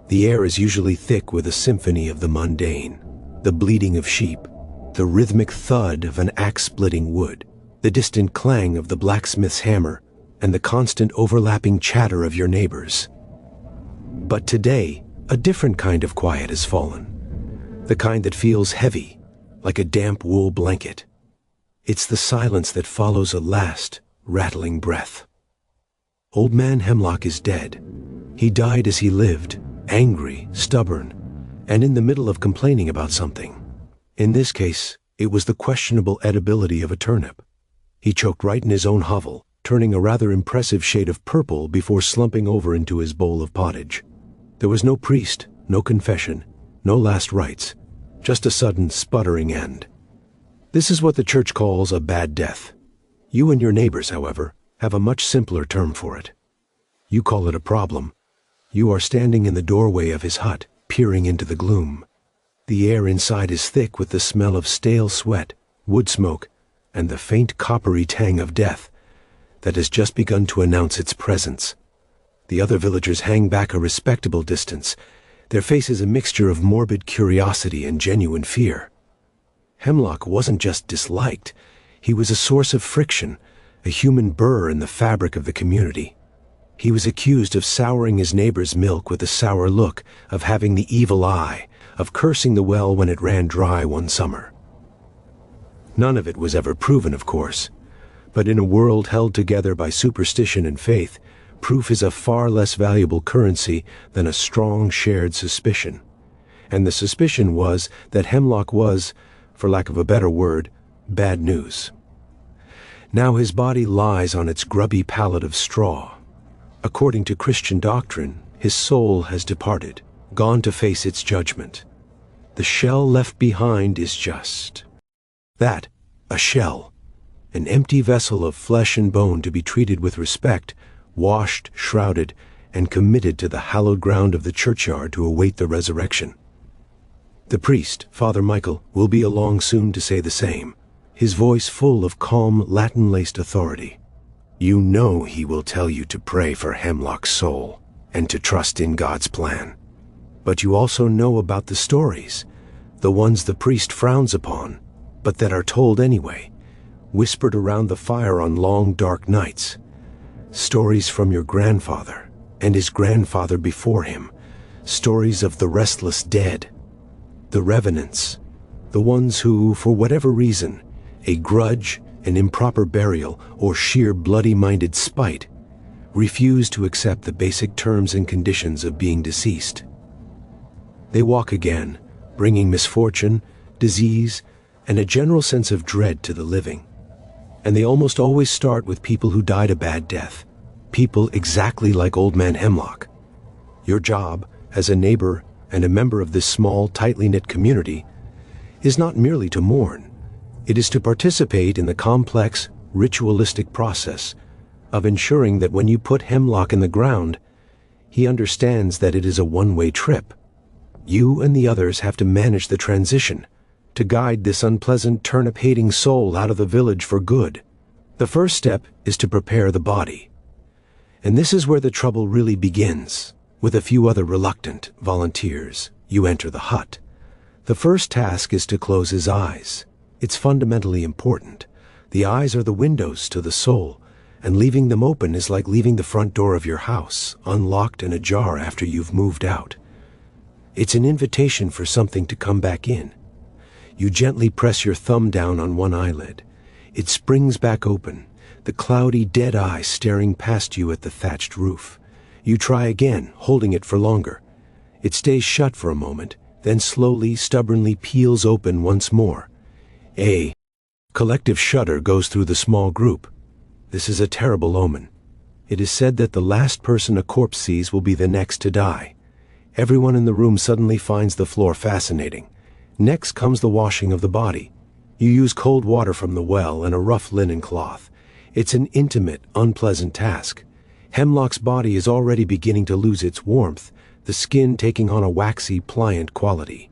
The air is usually thick with a symphony of the mundane, the bleating of sheep, the rhythmic thud of an axe-splitting wood, the distant clang of the blacksmith's hammer, and the constant overlapping chatter of your neighbors. But today, a different kind of quiet has fallen. The kind that feels heavy, like a damp wool blanket. It's the silence that follows a last, rattling breath. Old Man Hemlock is dead. He died as he lived, angry, stubborn, and in the middle of complaining about something. In this case, it was the questionable edibility of a turnip. He choked right in his own hovel, turning a rather impressive shade of purple before slumping over into his bowl of pottage. There was no priest, no confession, no last rites, just a sudden sputtering end. This is what the church calls a bad death. You and your neighbors, however, have a much simpler term for it. You call it a problem. You are standing in the doorway of his hut, peering into the gloom. The air inside is thick with the smell of stale sweat, wood smoke, and the faint coppery tang of death that has just begun to announce its presence. The other villagers hang back a respectable distance, their faces a mixture of morbid curiosity and genuine fear. Hemlock wasn't just disliked, he was a source of friction, a human burr in the fabric of the community. He was accused of souring his neighbor's milk with a sour look, of having the evil eye, of cursing the well when it ran dry one summer. None of it was ever proven, of course, but in a world held together by superstition and faith, proof is a far less valuable currency than a strong shared suspicion. And the suspicion was that Hemlock was, for lack of a better word, bad news. Now his body lies on its grubby pallet of straw. According to Christian doctrine, his soul has departed, gone to face its judgment. The shell left behind is just that, a shell, an empty vessel of flesh and bone to be treated with respect, washed, shrouded, and committed to the hallowed ground of the churchyard to await the resurrection. The priest, Father Michael, will be along soon to say the same, his voice full of calm, Latin-laced authority. You know he will tell you to pray for Hemlock's soul and to trust in God's plan. But you also know about the stories, the ones the priest frowns upon, but that are told anyway, whispered around the fire on long, dark nights. Stories from your grandfather and his grandfather before him, stories of the restless dead, the revenants, the ones who, for whatever reason, a grudge, an improper burial, or sheer bloody-minded spite, refuse to accept the basic terms and conditions of being deceased. They walk again, bringing misfortune, disease, and a general sense of dread to the living. And they almost always start with people who died a bad death, people exactly like Old Man Hemlock. Your job, as a neighbor and a member of this small, tightly knit community, is not merely to mourn. It is to participate in the complex, ritualistic process of ensuring that when you put Hemlock in the ground, he understands that it is a one-way trip. You and the others have to manage the transition, to guide this unpleasant turnip-hating soul out of the village for good. The first step is to prepare the body. And this is where the trouble really begins. With a few other reluctant volunteers, you enter the hut. The first task is to close his eyes. It's fundamentally important. The eyes are the windows to the soul, and leaving them open is like leaving the front door of your house, unlocked and ajar after you've moved out. It's an invitation for something to come back in. You gently press your thumb down on one eyelid. It springs back open, the cloudy, dead eye staring past you at the thatched roof. You try again, holding it for longer. It stays shut for a moment, then slowly, stubbornly peels open once more. A collective shudder goes through the small group. This is a terrible omen. It is said that the last person a corpse sees will be the next to die. Everyone in the room suddenly finds the floor fascinating. Next comes the washing of the body. You use cold water from the well and a rough linen cloth. It's an intimate, unpleasant task. Hemlock's body is already beginning to lose its warmth, the skin taking on a waxy, pliant quality.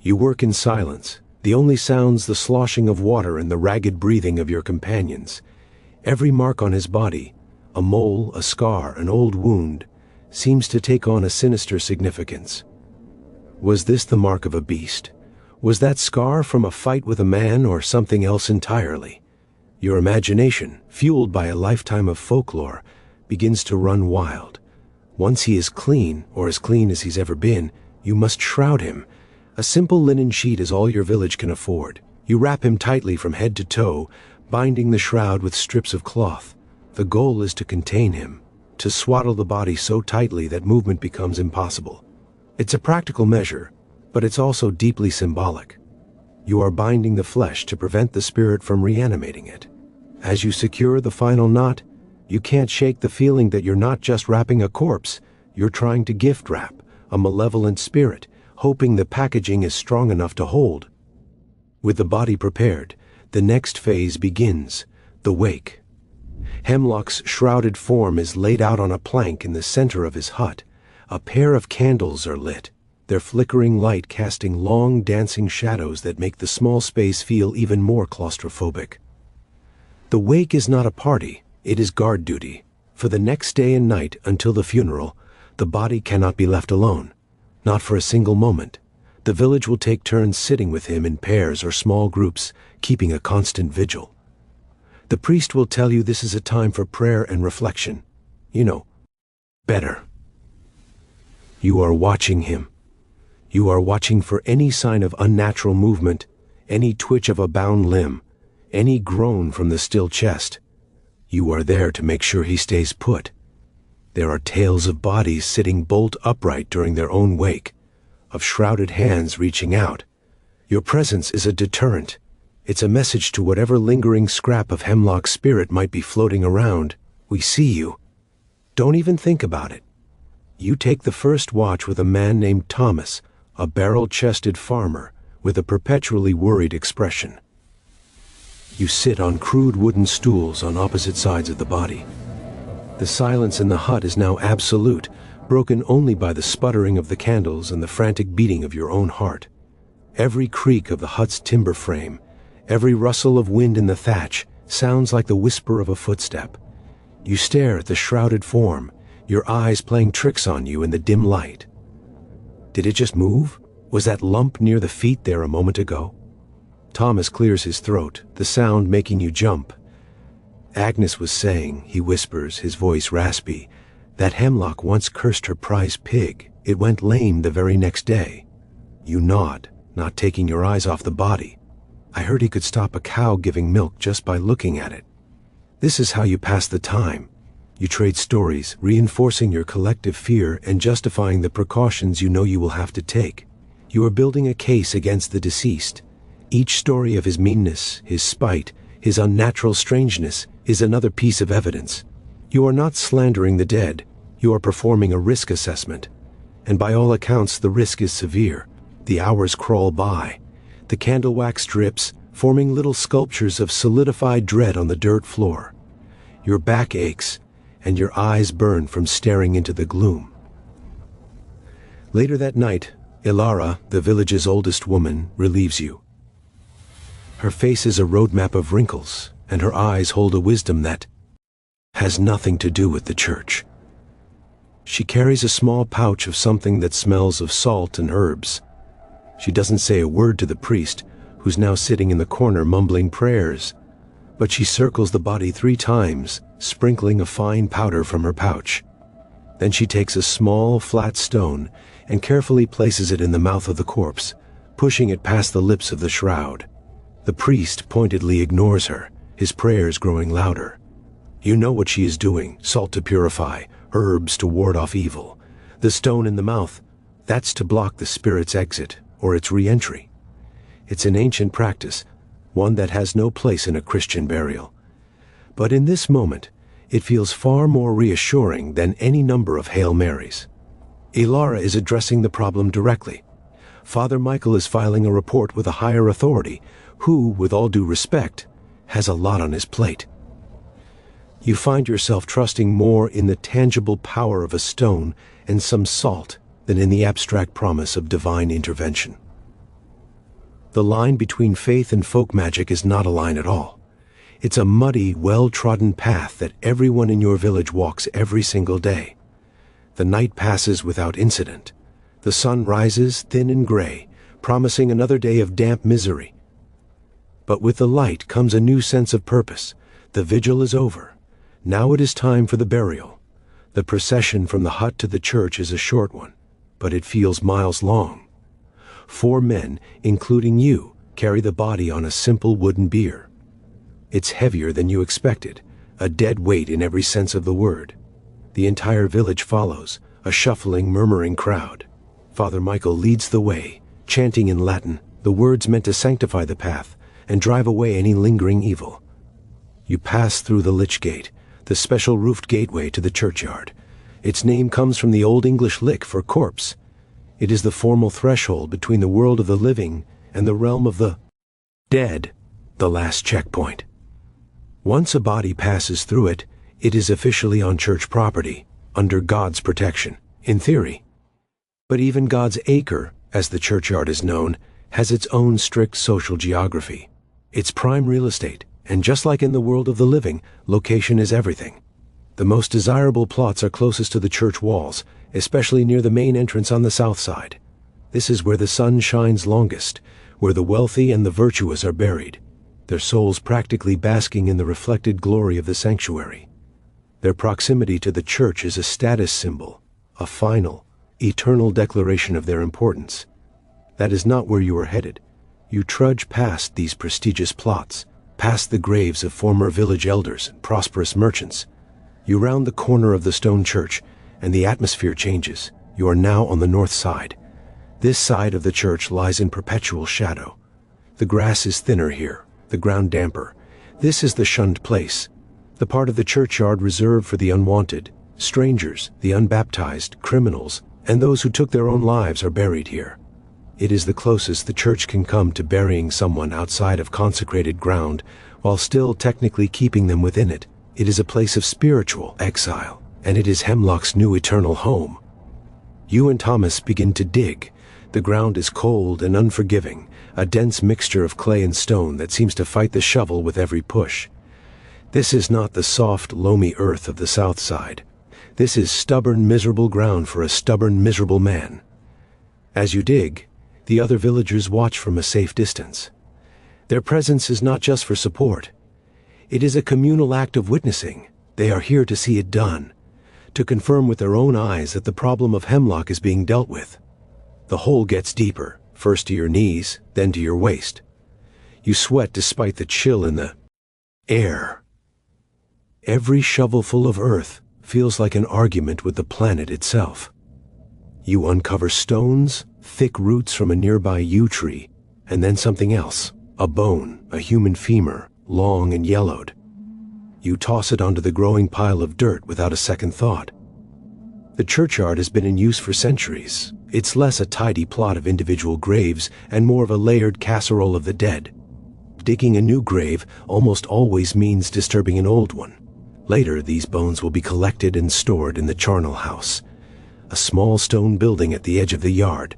You work in silence, the only sounds the sloshing of water and the ragged breathing of your companions. Every mark on his body, a mole, a scar, an old wound, seems to take on a sinister significance. Was this the mark of a beast? Was that scar from a fight with a man or something else entirely? Your imagination, fueled by a lifetime of folklore, begins to run wild. Once he is clean, or as clean as he's ever been, you must shroud him. A simple linen sheet is all your village can afford. You wrap him tightly from head to toe, binding the shroud with strips of cloth. The goal is to contain him, to swaddle the body so tightly that movement becomes impossible. It's a practical measure, but it's also deeply symbolic. You are binding the flesh to prevent the spirit from reanimating it. As you secure the final knot, you can't shake the feeling that you're not just wrapping a corpse, you're trying to gift wrap a malevolent spirit, hoping the packaging is strong enough to hold. With the body prepared, the next phase begins, the wake. Hemlock's shrouded form is laid out on a plank in the center of his hut. A pair of candles are lit, their flickering light casting long, dancing shadows that make the small space feel even more claustrophobic. The wake is not a party, it is guard duty. For the next day and night until the funeral, the body cannot be left alone. Not for a single moment. The village will take turns sitting with him in pairs or small groups, keeping a constant vigil. The priest will tell you this is a time for prayer and reflection. You know, better. You are watching him. You are watching for any sign of unnatural movement, any twitch of a bound limb, any groan from the still chest. You are there to make sure he stays put. There are tales of bodies sitting bolt upright during their own wake, of shrouded hands reaching out. Your presence is a deterrent. It's a message to whatever lingering scrap of Hemlock's spirit might be floating around. We see you. Don't even think about it. You take the first watch with a man named Thomas, a barrel-chested farmer with a perpetually worried expression. You sit on crude wooden stools on opposite sides of the body. The silence in the hut is now absolute, broken only by the sputtering of the candles and the frantic beating of your own heart. Every creak of the hut's timber frame, every rustle of wind in the thatch sounds like the whisper of a footstep. You stare at the shrouded form, your eyes playing tricks on you in the dim light. Did it just move? Was that lump near the feet there a moment ago? Thomas clears his throat, the sound making you jump. Agnes was saying, he whispers, his voice raspy, that Hemlock once cursed her prize pig. It went lame the very next day. You nod, not taking your eyes off the body. I heard he could stop a cow giving milk just by looking at it. This is how you pass the time. You trade stories, reinforcing your collective fear and justifying the precautions you know you will have to take. You are building a case against the deceased. Each story of his meanness, his spite, his unnatural strangeness is another piece of evidence. You are not slandering the dead. You are performing a risk assessment. And by all accounts, the risk is severe. The hours crawl by. The candle wax drips, forming little sculptures of solidified dread on the dirt floor. Your back aches, and your eyes burn from staring into the gloom. Later that night, Ilara, the village's oldest woman, relieves you. Her face is a roadmap of wrinkles, and her eyes hold a wisdom that has nothing to do with the church. She carries a small pouch of something that smells of salt and herbs. She doesn't say a word to the priest, who's now sitting in the corner mumbling prayers, but she circles the body 3 times, sprinkling a fine powder from her pouch. Then she takes a small, flat stone and carefully places it in the mouth of the corpse, pushing it past the lips of the shroud. The priest pointedly ignores her, his prayers growing louder. You know what she is doing: salt to purify, herbs to ward off evil. The stone in the mouth, that's to block the spirit's exit or its re-entry. It's an ancient practice, one that has no place in a Christian burial. But in this moment, it feels far more reassuring than any number of Hail Marys. Ilara is addressing the problem directly. Father Michael is filing a report with a higher authority who, with all due respect, has a lot on his plate. You find yourself trusting more in the tangible power of a stone and some salt than in the abstract promise of divine intervention. The line between faith and folk magic is not a line at all. It's a muddy, well-trodden path that everyone in your village walks every single day. The night passes without incident. The sun rises thin and gray, promising another day of damp misery. But with the light comes a new sense of purpose. The vigil is over. Now it is time for the burial. The procession from the hut to the church is a short one, but it feels miles long. 4 men, including you, carry the body on a simple wooden bier. It's heavier than you expected, a dead weight in every sense of the word. The entire village follows, a shuffling, murmuring crowd. Father Michael leads the way, chanting in Latin, the words meant to sanctify the path and drive away any lingering evil. You pass through the Lich Gate, the special roofed gateway to the churchyard. Its name comes from the Old English lick for corpse. It is the formal threshold between the world of the living and the realm of the dead, the last checkpoint. Once a body passes through it, it is officially on church property, under God's protection, in theory. But even God's acre, as the churchyard is known, has its own strict social geography. It's prime real estate, and just like in the world of the living, location is everything. The most desirable plots are closest to the church walls, especially near the main entrance on the south side. This is where the sun shines longest, where the wealthy and the virtuous are buried, their souls practically basking in the reflected glory of the sanctuary. Their proximity to the church is a status symbol, a final, eternal declaration of their importance. That is not where you are headed. You trudge past these prestigious plots, past the graves of former village elders and prosperous merchants. You round the corner of the stone church, and the atmosphere changes. You are now on the north side. This side of the church lies in perpetual shadow. The grass is thinner here, the ground damper. This is the shunned place, the part of the churchyard reserved for the unwanted. Strangers, the unbaptized, criminals, and those who took their own lives are buried here. It is the closest the church can come to burying someone outside of consecrated ground, while still technically keeping them within it. It is a place of spiritual exile, and it is Hemlock's new eternal home. You and Thomas begin to dig, The ground is cold and unforgiving, a dense mixture of clay and stone that seems to fight the shovel with every push. This is not the soft, loamy earth of the south side. This is stubborn, miserable ground for a stubborn, miserable man. As you dig, the other villagers watch from a safe distance. Their presence is not just for support. It is a communal act of witnessing. They are here to see it done, to confirm with their own eyes that the problem of hemlock is being dealt with. The hole gets deeper, first to your knees, then to your waist. You sweat despite the chill in the air. Every shovelful of earth feels like an argument with the planet itself. You uncover stones, thick roots from a nearby yew tree, and then something else, a bone, a human femur, long and yellowed. You toss it onto the growing pile of dirt without a second thought. The churchyard has been in use for centuries. It's less a tidy plot of individual graves and more of a layered casserole of the dead. Digging a new grave almost always means disturbing an old one. Later, these bones will be collected and stored in the charnel house, a small stone building at the edge of the yard,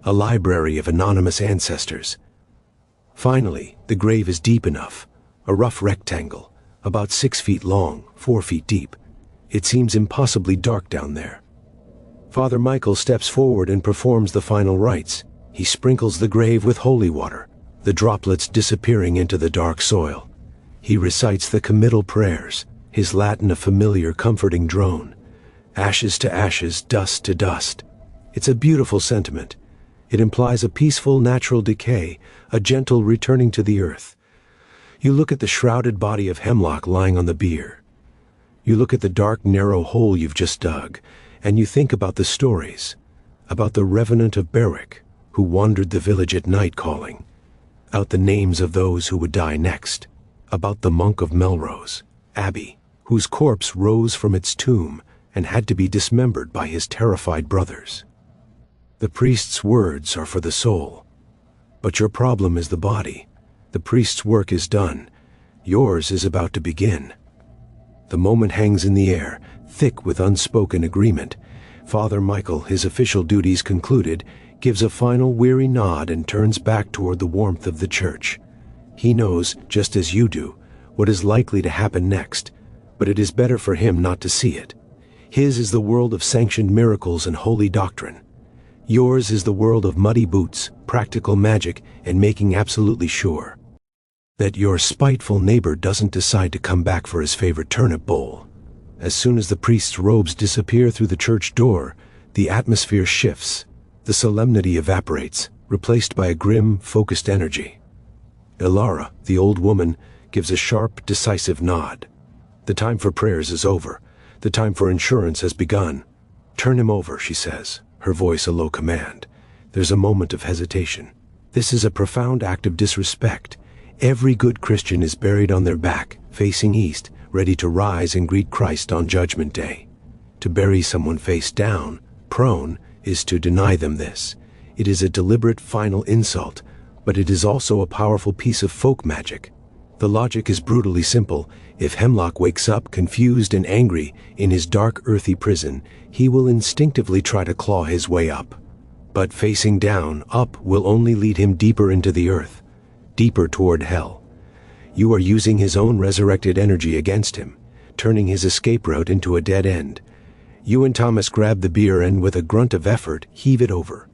a library of anonymous ancestors. Finally, the grave is deep enough, a rough rectangle, about 6 feet long, 4 feet deep. It seems impossibly dark down there. Father Michael steps forward and performs the final rites. He sprinkles the grave with holy water, the droplets disappearing into the dark soil. He recites the committal prayers, his Latin a familiar, comforting drone. Ashes to ashes, dust to dust. It's a beautiful sentiment. It implies a peaceful, natural decay, a gentle returning to the earth. You look at the shrouded body of hemlock lying on the bier. You look at the dark, narrow hole you've just dug, and you think about the stories, about the revenant of Berwick, who wandered the village at night calling, out the names of those who would die next, about the monk of Melrose, Abbey, whose corpse rose from its tomb and had to be dismembered by his terrified brothers. The priest's words are for the soul, but your problem is the body. The priest's work is done. Yours is about to begin. The moment hangs in the air, thick with unspoken agreement. Father Michael, his official duties concluded, gives a final weary nod and turns back toward the warmth of the church. He knows, just as you do, what is likely to happen next, but it is better for him not to see it. His is the world of sanctioned miracles and holy doctrine. Yours is the world of muddy boots, practical magic, and making absolutely sure that your spiteful neighbor doesn't decide to come back for his favorite turnip bowl. As soon as the priest's robes disappear through the church door, the atmosphere shifts. The solemnity evaporates, replaced by a grim, focused energy. Ilara, the old woman, gives a sharp, decisive nod. The time for prayers is over. The time for insurance has begun. Turn him over, she says, her voice a low command. There's a moment of hesitation. This is a profound act of disrespect. Every good Christian is buried on their back, facing east, ready to rise and greet Christ on Judgment Day. To bury someone face down, prone, is to deny them this. It is a deliberate final insult, but it is also a powerful piece of folk magic. The logic is brutally simple. If Hemlock wakes up confused and angry in his dark, earthy prison, he will instinctively try to claw his way up. But facing down, up, will only lead him deeper into the earth, deeper toward hell. You are using his own resurrected energy against him, turning his escape route into a dead end. You and Thomas grab the bier and, with a grunt of effort, heave it over.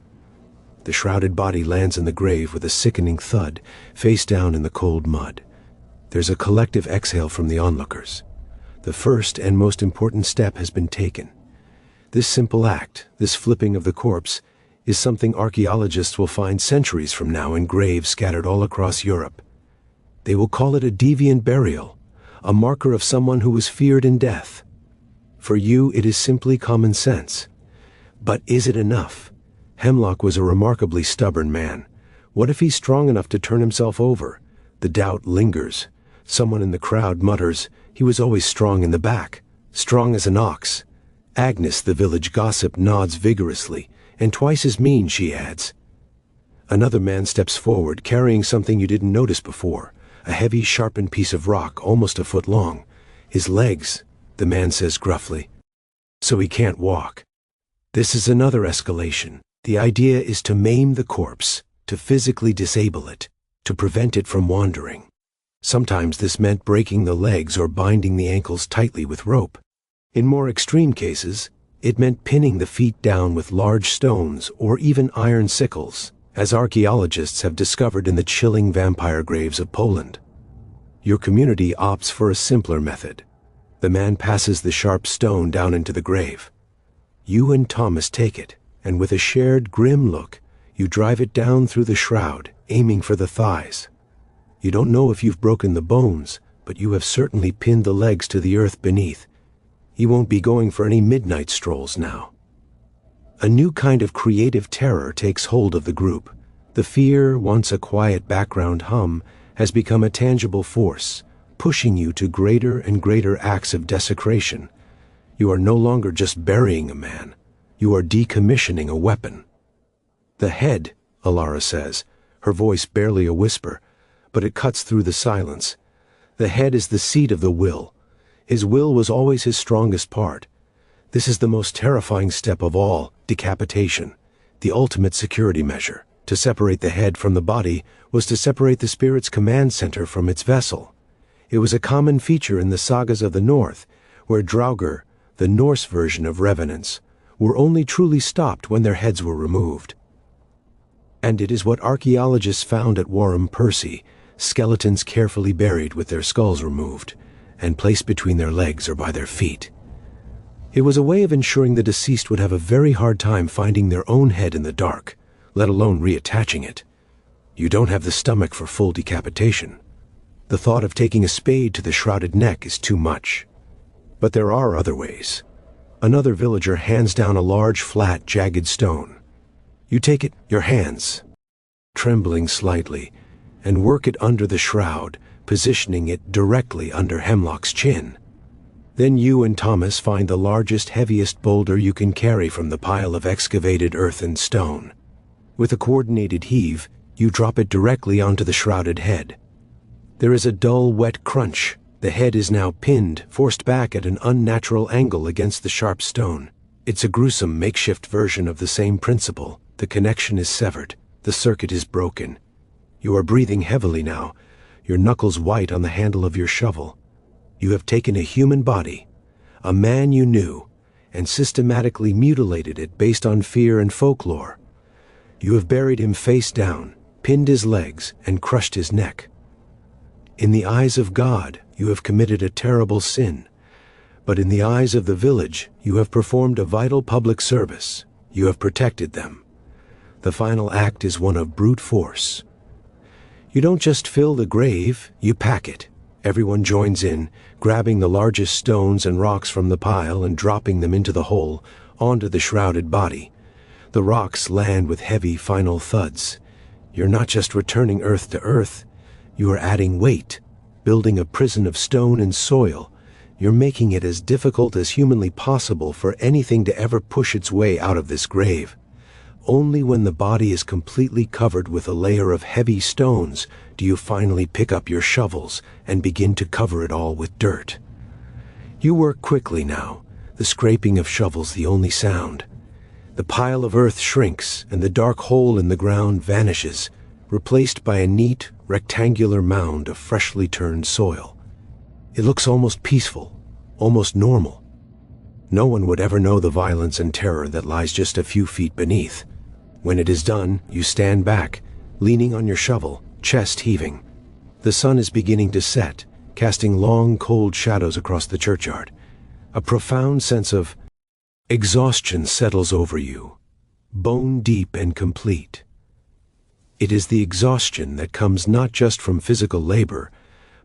The shrouded body lands in the grave with a sickening thud, face down in the cold mud. There's a collective exhale from the onlookers. The first and most important step has been taken. This simple act, this flipping of the corpse, is something archaeologists will find centuries from now in graves scattered all across Europe. They will call it a deviant burial, a marker of someone who was feared in death. For you, it is simply common sense. But is it enough? Hemlock was a remarkably stubborn man. What if he's strong enough to turn himself over? The doubt lingers. Someone in the crowd mutters, "He was always strong in the back, strong as an ox." Agnes, the village gossip, nods vigorously, and twice as mean, she adds. Another man steps forward, carrying something you didn't notice before, a heavy, sharpened piece of rock almost a foot long. His legs, the man says gruffly, so he can't walk. This is another escalation. The idea is to maim the corpse, to physically disable it, to prevent it from wandering. Sometimes this meant breaking the legs or binding the ankles tightly with rope. In more extreme cases, it meant pinning the feet down with large stones or even iron sickles, as archaeologists have discovered in the chilling vampire graves of Poland. Your community opts for a simpler method. The man passes the sharp stone down into the grave. You and Thomas take it, and with a shared grim look, you drive it down through the shroud, aiming for the thighs. You don't know if you've broken the bones, but you have certainly pinned the legs to the earth beneath. You won't be going for any midnight strolls now. A new kind of creative terror takes hold of the group. The fear, once a quiet background hum, has become a tangible force, pushing you to greater and greater acts of desecration. You are no longer just burying a man. You are decommissioning a weapon. The head, Alara says, her voice barely a whisper, but it cuts through the silence. The head is the seat of the will. His will was always his strongest part. This is the most terrifying step of all, decapitation, the ultimate security measure. To separate the head from the body was to separate the spirit's command center from its vessel. It was a common feature in the sagas of the North, where Draugr, the Norse version of revenants, were only truly stopped when their heads were removed. And it is what archaeologists found at Warham Percy, skeletons carefully buried with their skulls removed, and placed between their legs or by their feet. It was a way of ensuring the deceased would have a very hard time finding their own head in the dark, let alone reattaching it. You don't have the stomach for full decapitation. The thought of taking a spade to the shrouded neck is too much. But there are other ways. Another villager hands down a large, flat, jagged stone. You take it, your hands, trembling slightly, and work it under the shroud, positioning it directly under Hemlock's chin. Then you and Thomas find the largest, heaviest boulder you can carry from the pile of excavated earth and stone. With a coordinated heave, you drop it directly onto the shrouded head. There is a dull, wet crunch. The head is now pinned, forced back at an unnatural angle against the sharp stone. It's a gruesome makeshift version of the same principle. The connection is severed. The circuit is broken. You are breathing heavily now, your knuckles white on the handle of your shovel. You have taken a human body, a man you knew, and systematically mutilated it based on fear and folklore. You have buried him face down, pinned his legs, and crushed his neck. In the eyes of God, you have committed a terrible sin, but in the eyes of the village, you have performed a vital public service. You have protected them. The final act is one of brute force. You don't just fill the grave, you pack it. Everyone joins in, grabbing the largest stones and rocks from the pile and dropping them into the hole, onto the shrouded body. The rocks land with heavy final thuds. You're not just returning earth to earth, you are adding weight, building a prison of stone and soil. You're making it as difficult as humanly possible for anything to ever push its way out of this grave. Only when the body is completely covered with a layer of heavy stones do you finally pick up your shovels and begin to cover it all with dirt. You work quickly now, the scraping of shovels the only sound. The pile of earth shrinks and the dark hole in the ground vanishes, replaced by a neat, rectangular mound of freshly turned soil. It looks almost peaceful, almost normal. No one would ever know the violence and terror that lies just a few feet beneath. When it is done, you stand back, leaning on your shovel, chest heaving. The sun is beginning to set, casting long, cold shadows across the churchyard. A profound sense of exhaustion settles over you, bone deep and complete. It is the exhaustion that comes not just from physical labor,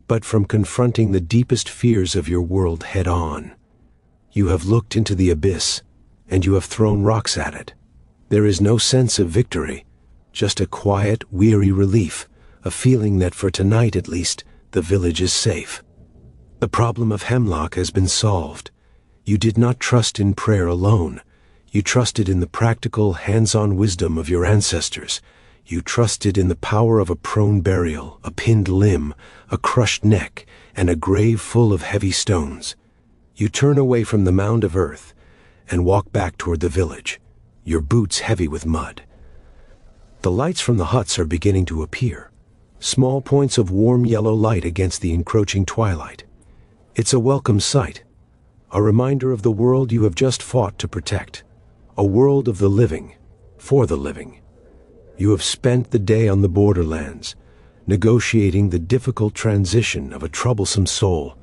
but from confronting the deepest fears of your world head-on. You have looked into the abyss, and you have thrown rocks at it. There is no sense of victory, just a quiet, weary relief, a feeling that for tonight at least, the village is safe. The problem of Hemlock has been solved. You did not trust in prayer alone. You trusted in the practical, hands-on wisdom of your ancestors. You trusted in the power of a prone burial, a pinned limb, a crushed neck, and a grave full of heavy stones. You turn away from the mound of earth and walk back toward the village. your boots heavy with mud. The lights from the huts are beginning to appear, small points of warm yellow light against the encroaching twilight. It's a welcome sight, a reminder of the world you have just fought to protect, a world of the living, for the living. You have spent the day on the borderlands, negotiating the difficult transition of a troublesome soul,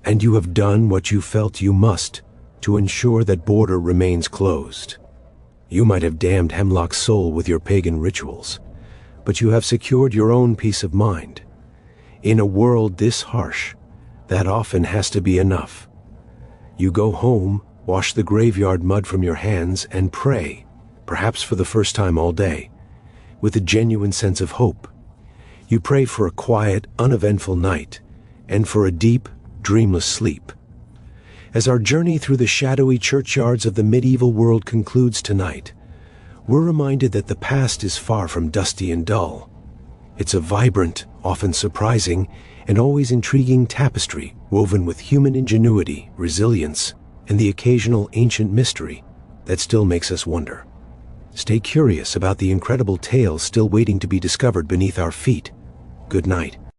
and you have done what you felt you must to ensure that border remains closed. You might have damned Hemlock's soul with your pagan rituals, but you have secured your own peace of mind. In a world this harsh, that often has to be enough. You go home, wash the graveyard mud from your hands, and pray, perhaps for the first time all day, with a genuine sense of hope. You pray for a quiet, uneventful night, and for a deep, dreamless sleep. As our journey through the shadowy churchyards of the medieval world concludes tonight, we're reminded that the past is far from dusty and dull. It's a vibrant, often surprising, and always intriguing tapestry woven with human ingenuity, resilience, and the occasional ancient mystery that still makes us wonder. Stay curious about the incredible tales still waiting to be discovered beneath our feet. Good night.